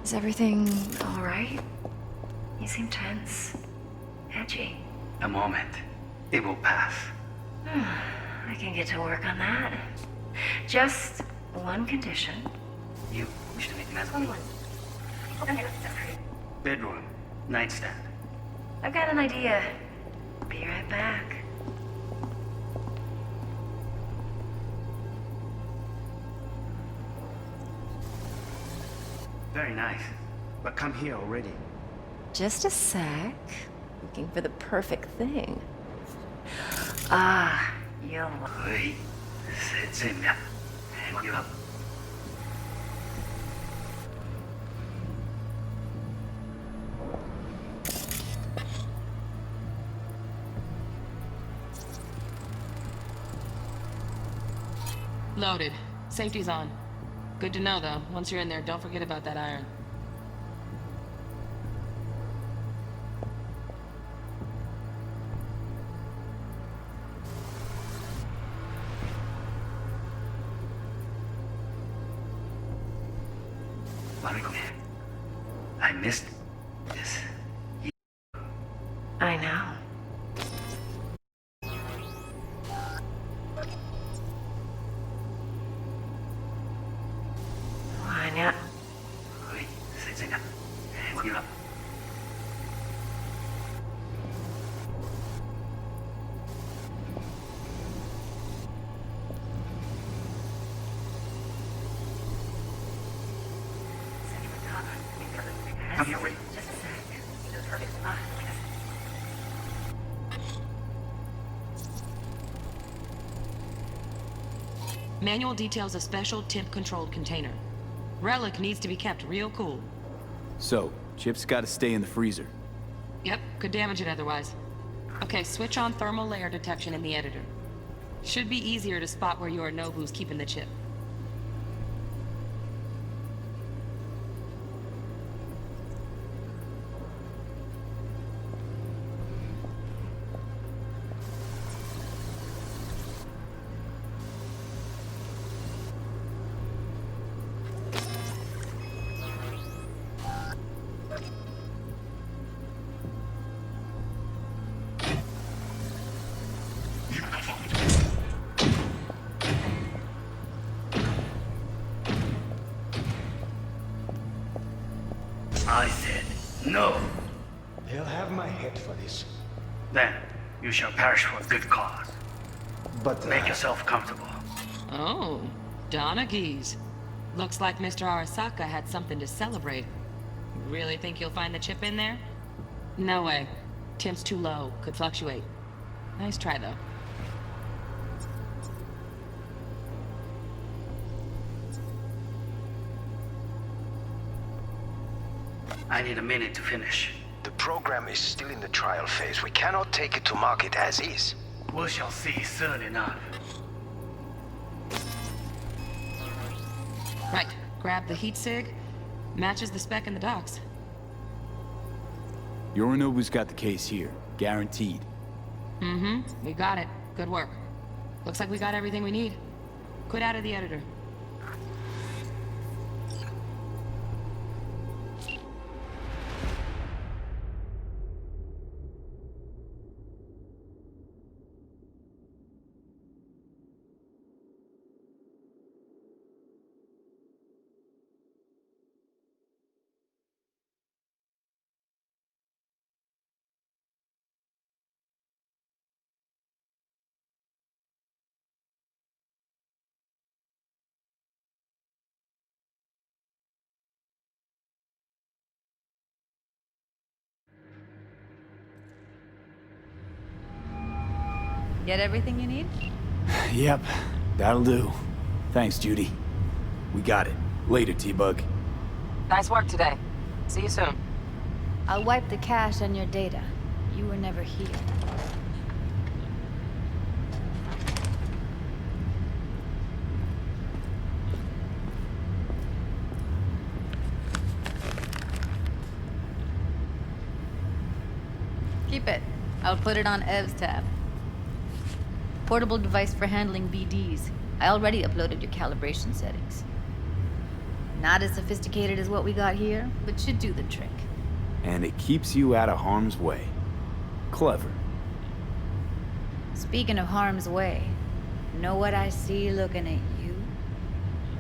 Is everything all right? You seem tense. Edgy. A moment. It will pass. I can get to work on that. Just one condition. You wish to make an Only one. bedroom, nightstand. I've got an idea. Be right back. Very nice. But come here already. Just a sec. Looking for the perfect thing. Ah, you'll... Wait. Hang you up. Loaded. Safety's on. Good to know, though. Once you're in there, don't forget about that iron. I missed this. I know. Why not? Hang you up. Manual details a special temp-controlled container. Relic needs to be kept real cool. So, Chip's gotta stay in the freezer. Yep, could damage it otherwise. Okay, switch on thermal layer detection in the editor. Should be easier to spot where Yorinobu's keeping the chip. I said no. They'll have my head for this. Then you shall perish for a good cause. But make yourself comfortable. Oh, Donaghys. Looks like Mr. Arasaka had something to celebrate. Really think you'll find the chip in there? No way. Temp's too low. Could fluctuate. Nice try, though. I need a minute to finish. The program is still in the trial phase. We cannot take it to market as is. We shall see soon enough. Right. Grab the heat sig. Matches the spec in the docs. Yorinobu's got the case here. Guaranteed. Mm-hmm. We got it. Good work. Looks like we got everything we need. Quit out of the editor. Get everything you need? Yep, that'll do. Thanks, Judy. We got it. Later, T-Bug. Nice work today. See you soon. I'll wipe the cache on your data. You were never here. Keep it. I'll put it on Ev's tab. Portable device for handling BDs. I already uploaded your calibration settings. Not as sophisticated as what we got here, but should do the trick. And it keeps you out of harm's way. Clever. Speaking of harm's way, know what I see looking at you?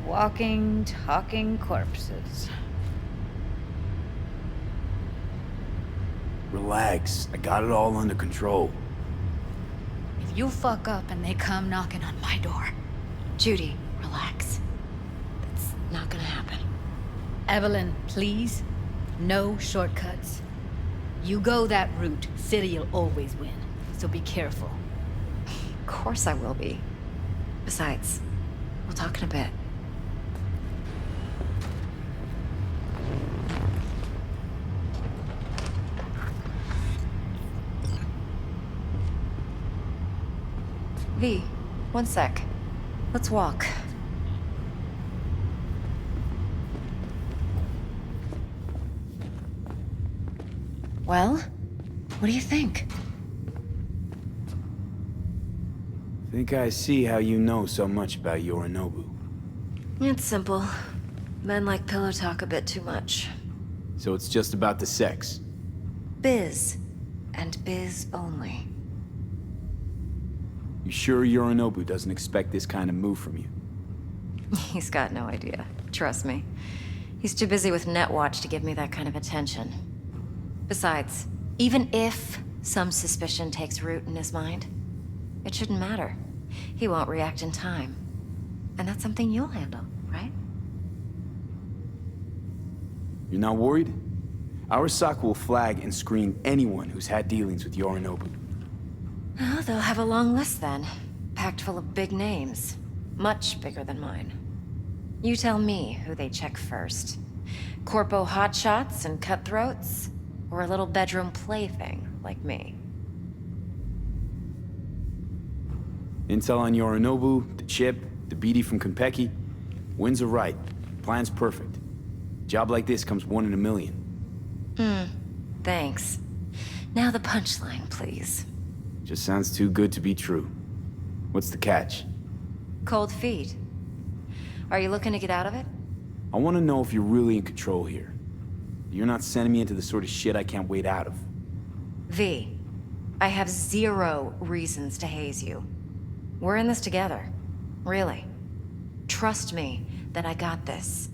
Walking, talking corpses. Relax. I got it all under control. If you fuck up and they come knocking on my door... Judy, relax. That's not gonna happen. Evelyn, please. No shortcuts. You go that route, City'll always win. So be careful. Of course I will be. Besides, we'll talk in a bit. V, one sec. Let's walk. Well, what do you think? Think I see how you know so much about Yorinobu. It's simple. Men like pillow talk a bit too much. So it's just about the sex. Biz. And biz only. You sure Yorinobu doesn't expect this kind of move from you? He's got no idea. Trust me. He's too busy with Netwatch to give me that kind of attention. Besides, even if some suspicion takes root in his mind, it shouldn't matter. He won't react in time. And that's something you'll handle, right? You're not worried? Arasaka will flag and screen anyone who's had dealings with Yorinobu. Oh, they'll have a long list then. Packed full of big names. Much bigger than mine. You tell me who they check first. Corpo hotshots and cutthroats? Or a little bedroom plaything like me? Intel on Yorinobu, the chip, the BD from Konpeki. Winds are right. Plan's perfect. Job like this comes 1 in a million. Thanks. Now the punchline, please. Just sounds too good to be true. What's the catch? Cold feet. Are you looking to get out of it? I want to know if you're really in control here. You're not sending me into the sort of shit I can't wait out of. V, I have 0 reasons to haze you. We're in this together. Really. Trust me that I got this.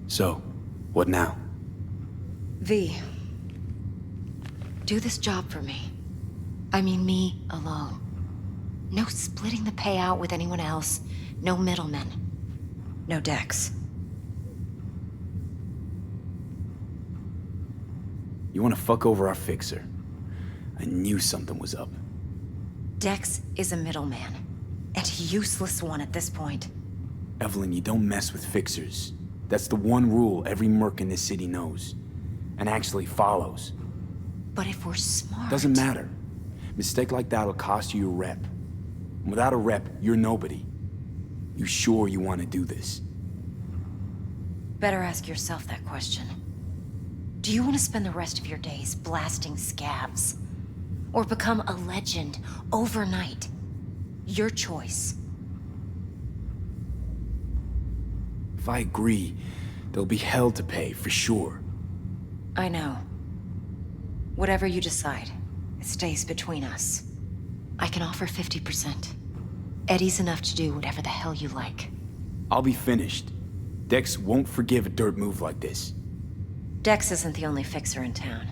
So, what now? V, do this job for me. I mean me alone. No splitting the payout with anyone else. No middlemen. No Dex. You want to fuck over our fixer? I knew something was up. Dex is a middleman. And a useless one at this point. Evelyn, you don't mess with fixers. That's the one rule every merc in this city knows. And actually follows. But if we're smart... Doesn't matter. Mistake like that'll cost you your rep. And without a rep, you're nobody. You sure you want to do this? Better ask yourself that question. Do you want to spend the rest of your days blasting scabs? Or become a legend overnight? Your choice. If I agree, there'll be hell to pay, for sure. I know. Whatever you decide, it stays between us. I can offer 50%. Eddie's enough to do whatever the hell you like. I'll be finished. Dex won't forgive a dirt move like this. Dex isn't the only fixer in town.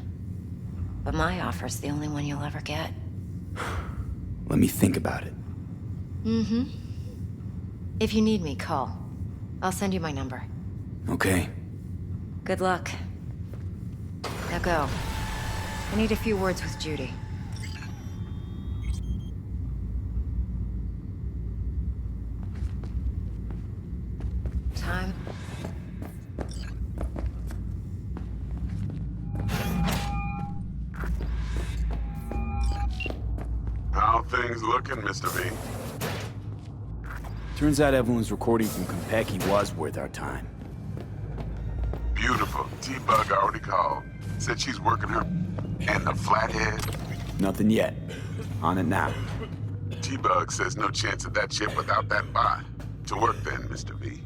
But my offer's the only one you'll ever get. Let me think about it. Mm-hmm. If you need me, call. I'll send you my number. Okay. Good luck. Now go. I need a few words with Judy. looking, Mr. V? Turns out Evelyn's recording from Konpeki was worth our time. Beautiful. T-Bug already called. Said she's working her... And the flathead? Nothing yet. On it now. T-Bug says no chance of that ship without that bot. To work then, Mr. V.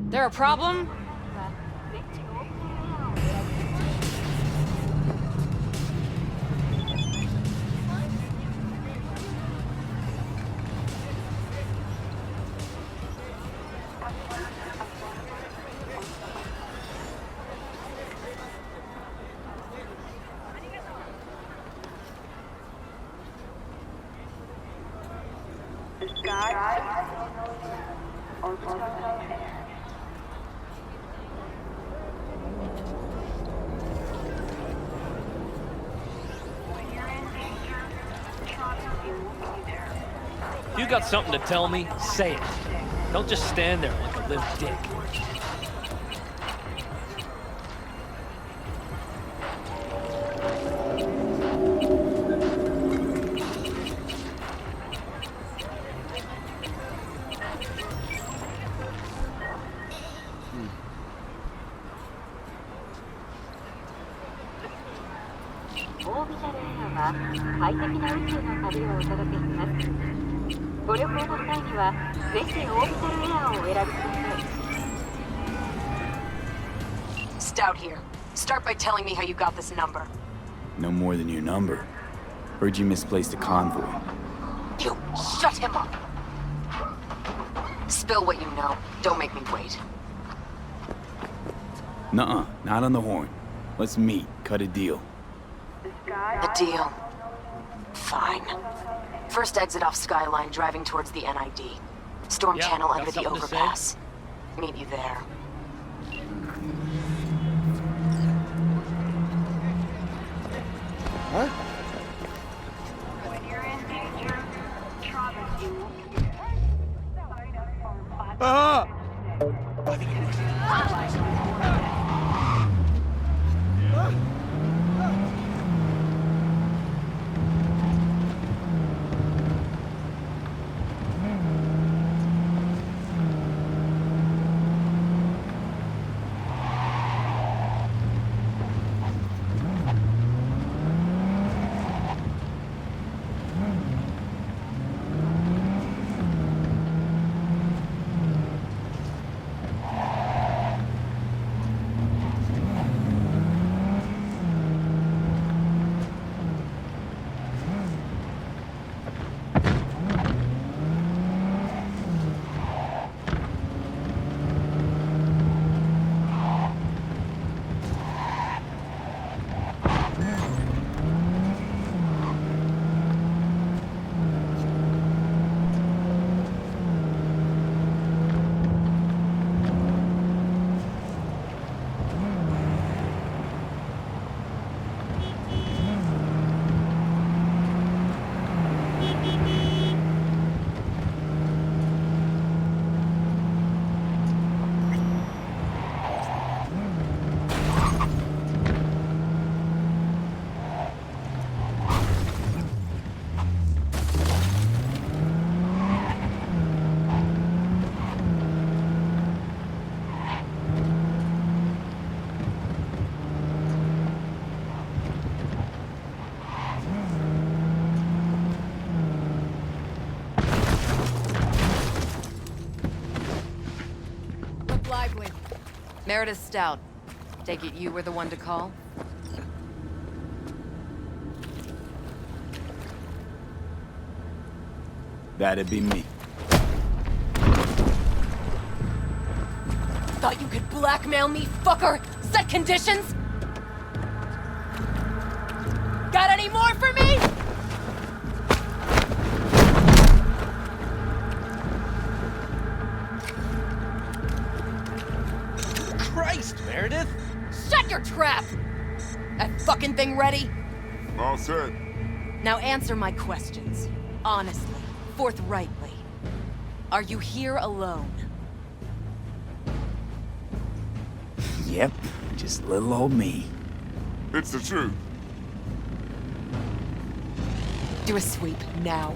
There a problem? You got something to tell me? Say it. Don't just stand there like a limp dick. Stout here. Start by telling me how you got this number. No more than your number. Heard you misplaced a convoy. You shut him up! Spill what you know. Don't make me wait. Nuh-uh, not on the horn. Let's meet, cut a deal. A deal. Fine. First exit off Skyline, driving towards the NID. Storm Yeah, channel got under the something to say? overpass. Meet you there. Huh? Ah! Meredith Stout. Take it you were the one to call? That'd be me. Thought you could blackmail me, fucker? Set conditions? Got any more for me? your trap! That fucking thing ready? All set. Now answer my questions. Honestly, forthrightly. Are you here alone? Yep, just little old me. It's the truth. Do a sweep, now.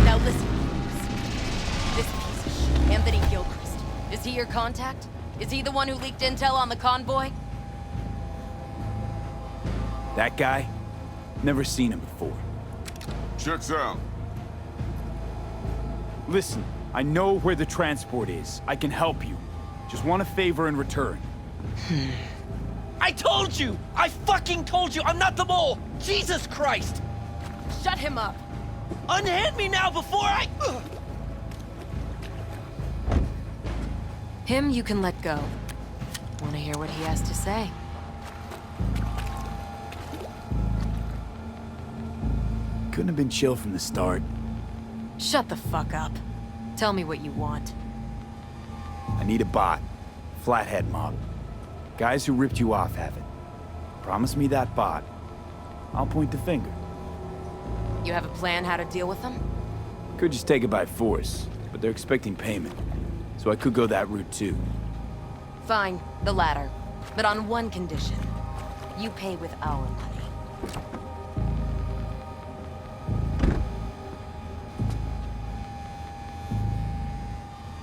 Now listen, this piece of shit, Anthony Gilchrist. Is he your contact? Is he the one who leaked intel on the convoy? That guy? Never seen him before. Checks out. Listen, I know where the transport is. I can help you. Just want a favor in return. I told you! I fucking told you! I'm not the mole! Jesus Christ! Shut him up! Unhand me now before I... Him you can let go. Wanna hear what he has to say? Couldn't have been chill from the start. Shut the fuck up. Tell me what you want. I need a bot. Flathead model. Guys who ripped you off have it. Promise me that bot. I'll point the finger. You have a plan how to deal with them? Could just take it by force, but they're expecting payment. So I could go that route too. Fine, the latter. But on one condition. You pay with our money.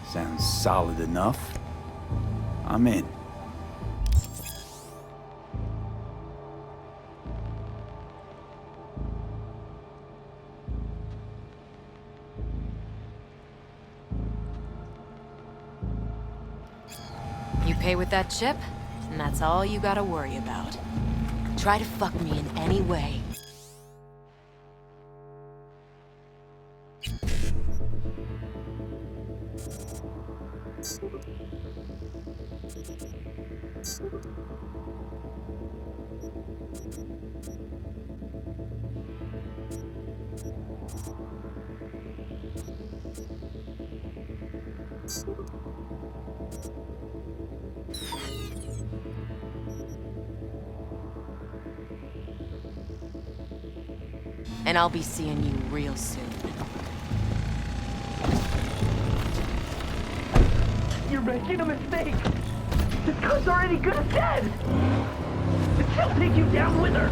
Sounds solid enough. I'm in. You pay with that chip, and that's all you gotta worry about. Try to fuck me in any way. And I'll be seeing you real soon. You're making a mistake! This gun's already good as dead! She'll take you down with her!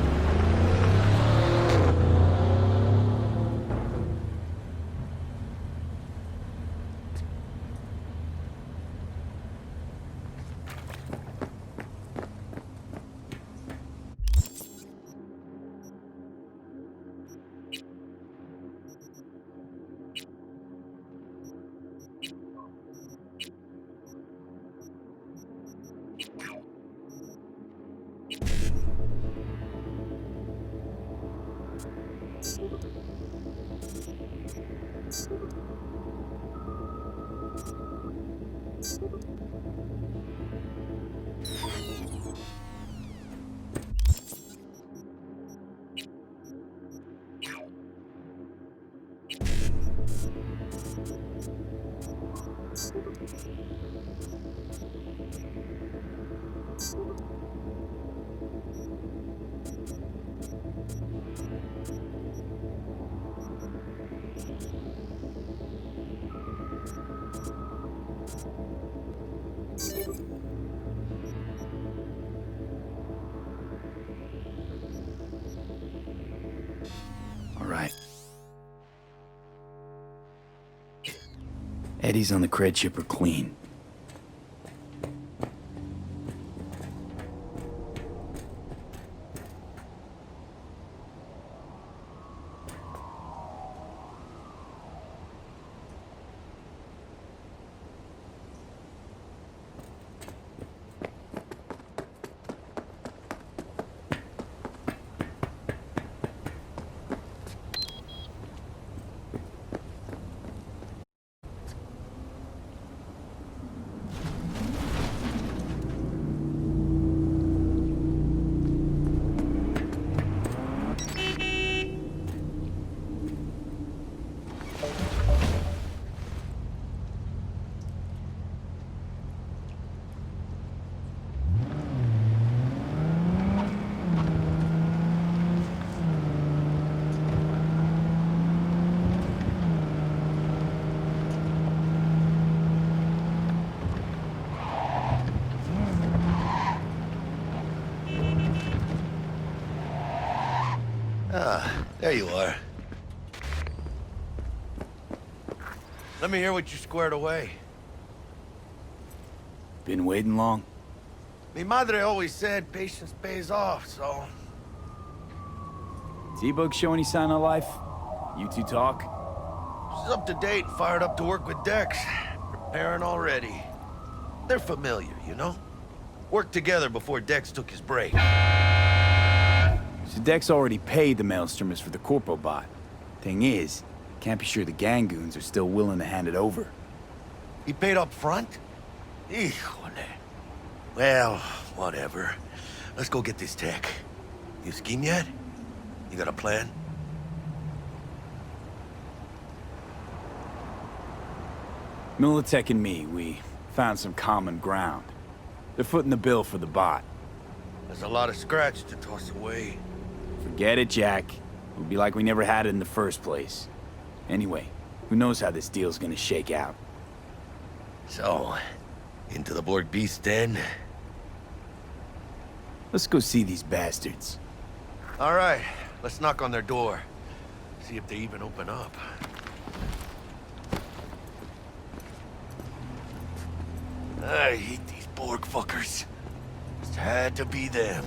All right. Eddie's on the cred chipper clean. Ah, there you are. Let me hear what you squared away. Been waiting long? Mi madre always said patience pays off, so... T-Bug show any sign of life? You two talk? She's up to date, fired up to work with Dex. Preparing already. They're familiar, you know? Worked together before Dex took his break. So Dex already paid the Maelstromers for the Corpo bot. Thing is, can't be sure the Gangoons are still willing to hand it over. He paid up front? Híjole. Well, whatever. Let's go get this tech. You scheme yet? You got a plan? Militech and me, we found some common ground. They're footing the bill for the bot. There's a lot of scratch to toss away. Forget it, Jack. It'll be like we never had it in the first place. Anyway, who knows how this deal's gonna shake out. So, into the Borg Beast den? Let's go see these bastards. All right, let's knock on their door. See if they even open up. I hate these Borg fuckers. Just had to be them.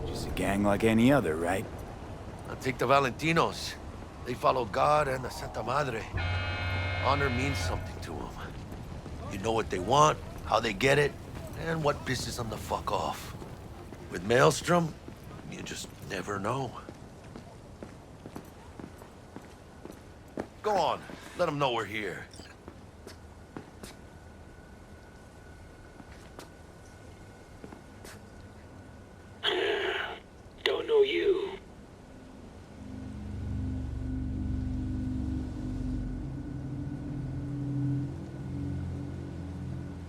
Just a gang like any other, right? I'll take the Valentinos. They follow God and the Santa Madre. Honor means something to them. You know what they want, how they get it, and what pisses them the fuck off. With Maelstrom, you just never know. Go on, let them know we're here. Don't know you.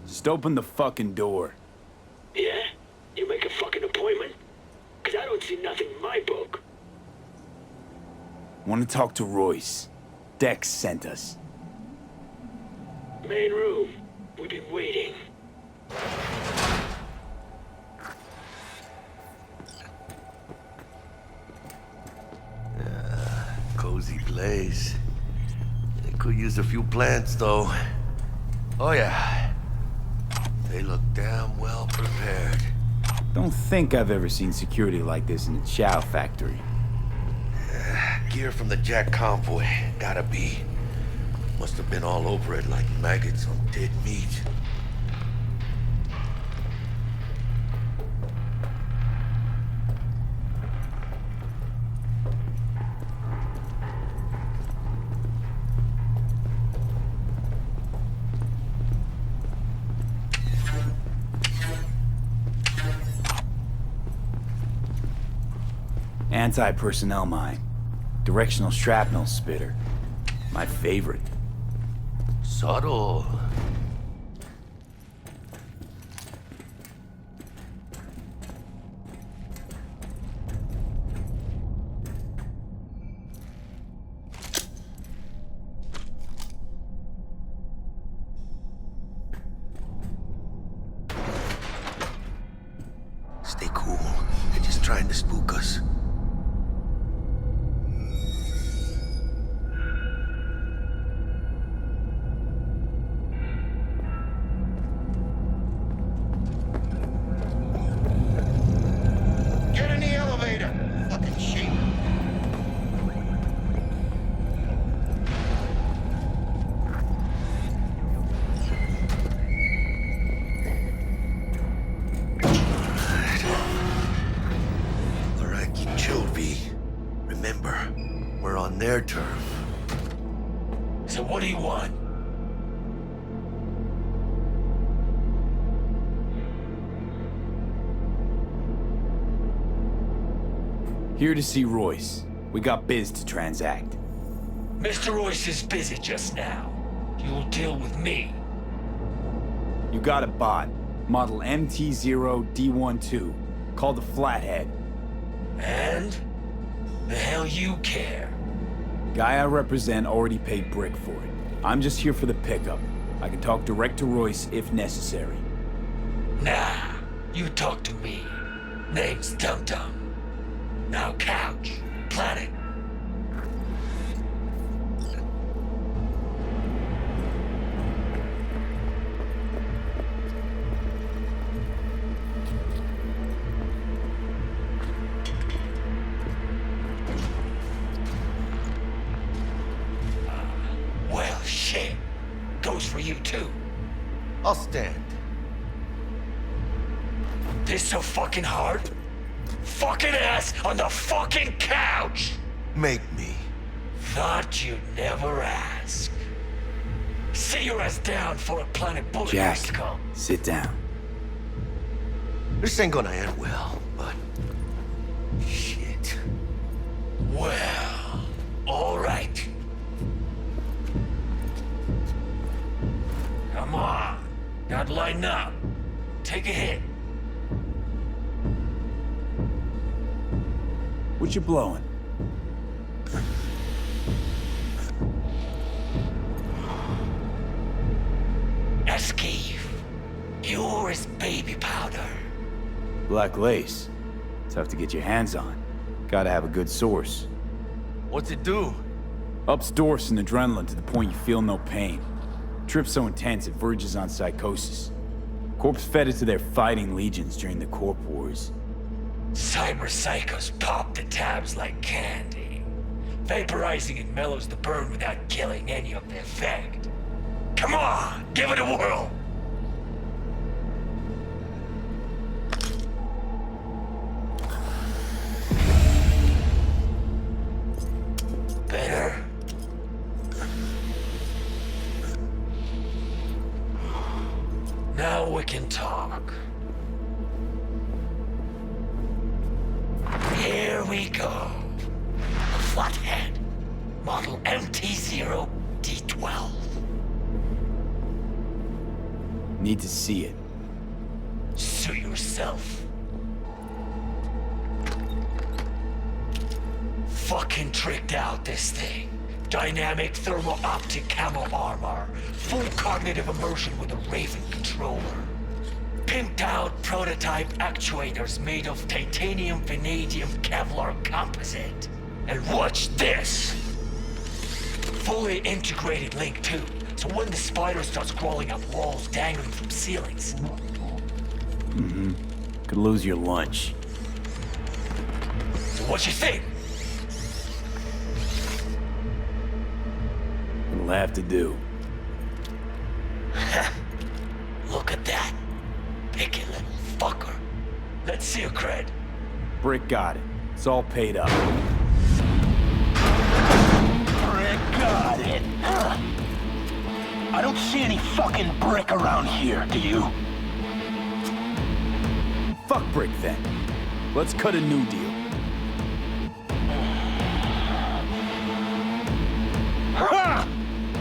Just open the fucking door. Yeah? You make a fucking appointment? Cause I don't see nothing in my book. Want to talk to Royce. Dex sent us. Main room. We've been waiting. Cozy place. They could use a few plants, though. Oh, yeah. They look damn well prepared. Don't think I've ever seen security like this in a chow factory. Gear from the Jack convoy. Gotta be. Must have been all over it like maggots on dead meat. Anti-personnel mine. Directional shrapnel spitter. My favorite. Subtle. Stay cool. They're just trying to spook us. Get in the elevator! Fucking sheep! All right, keep chill, V. Remember, we're on their turf. So what do you want? Here to see Royce. We got biz to transact. Mr. Royce is busy just now. You'll deal with me. You got a bot. Model MT0D12. Called the Flathead. And? The hell you care? Guy I represent already paid Brick for it. I'm just here for the pickup. I can talk direct to Royce if necessary. Nah, you talk to me. Name's Dum Dum. Now couch. planet. Well, shit. Goes for you, too. I'll stand. This so fucking hard? Fucking ass on the fucking couch! Make me. Thought you'd never ask. Sit your ass down for a planet bullet Jack, to come. sit down. This ain't gonna end well, but... shit. Well, alright. Come on. Gotta lighten up. Take a hit. What you blowing? Esquive. Pure as baby powder. Black lace. Tough to get your hands on. Gotta have a good source. What's it do? Ups Dorf's and adrenaline to the point you feel no pain. Trip so intense it verges on psychosis. Corps fed it to their fighting legions during the Corp Wars. Cyber psychos pop the tabs like candy. Vaporizing it mellows the burn without killing any of the effect. Come on, give it a whirl. Better? Now we can talk. Here we go. A flathead. Model MT-0D12. Need to see it. Suit yourself. Fucking tricked out this thing. Dynamic thermo-optic camo armor. Full cognitive immersion with a Raven controller. Pimped out prototype actuators made of titanium, vanadium, Kevlar composite. And watch this! Fully integrated link too, so when the spider starts crawling up walls dangling from ceilings. Mm-hmm. Could lose your lunch. So what you think? It'll have to do. Look at that. Picky little fucker. Let's see your cred. Brick got it. It's all paid up. Brick got it. I don't see any fucking brick around here, do you? Fuck Brick then. Let's cut a new deal. Ha!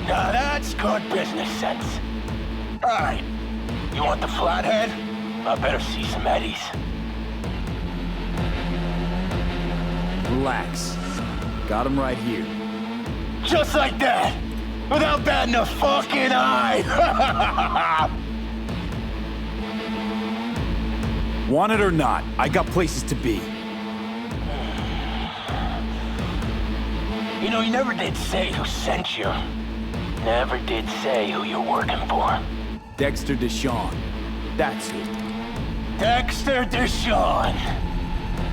Now that's good business sense. Alright, you want the flathead? I better see some eddies. Relax. Got him right here. Just like that! Without batting a fucking eye! Want it or not, I got places to be. You know, you never did say who sent you. Never did say who you're working for. Dexter Deshawn. That's who. Dexter Deshawn.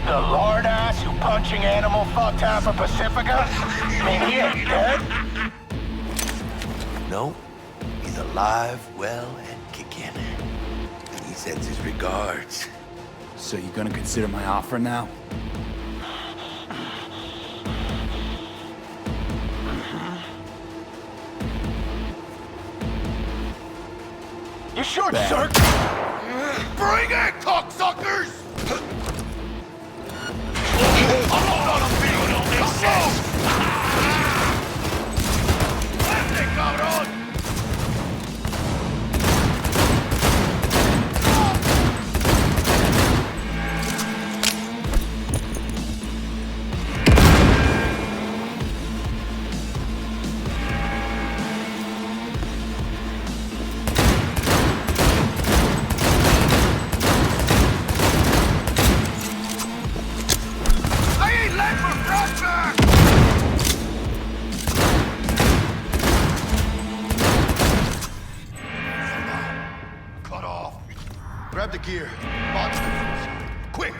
The lord ass who punching animal fucked half of Pacifica? I mean, he ain't dead. No, he's alive, well, and kicking. And he sends his regards. So you gonna consider my offer now? You short circuit! Bring it, cocksuckers! cabrón! here. Bot's confusion. Quick!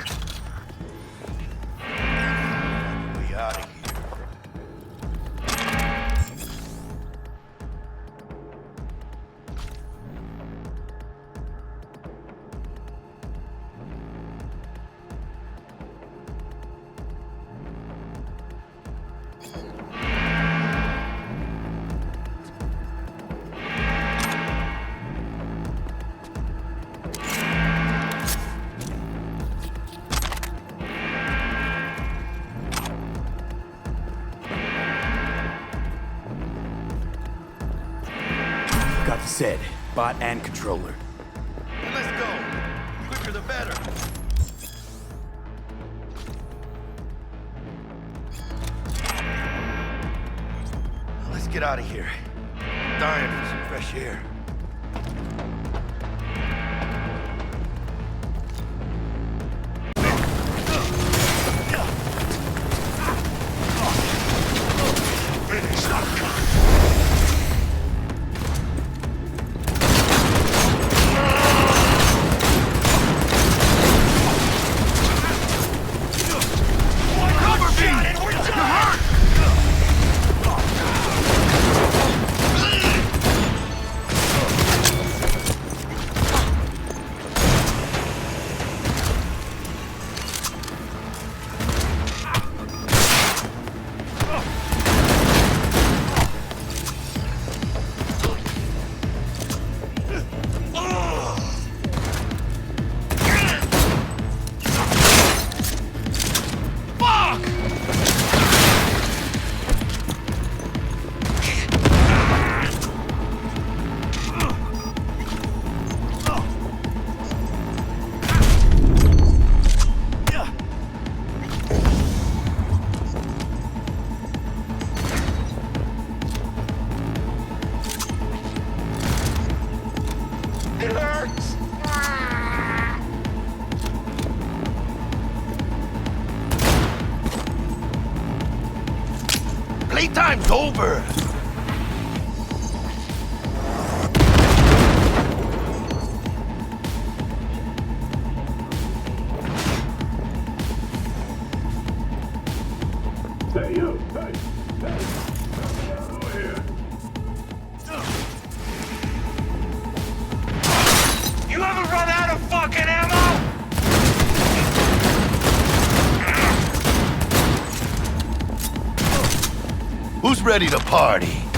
We out of here. Got the set, bot and controller. Then let's go. Quicker the better. Let's get out of here. I'm dying for some fresh air. It hurts! Playtime's over! Hey, you! Hey! Hey! Over here! You haven't run out of fucking ammo? Who's ready to party?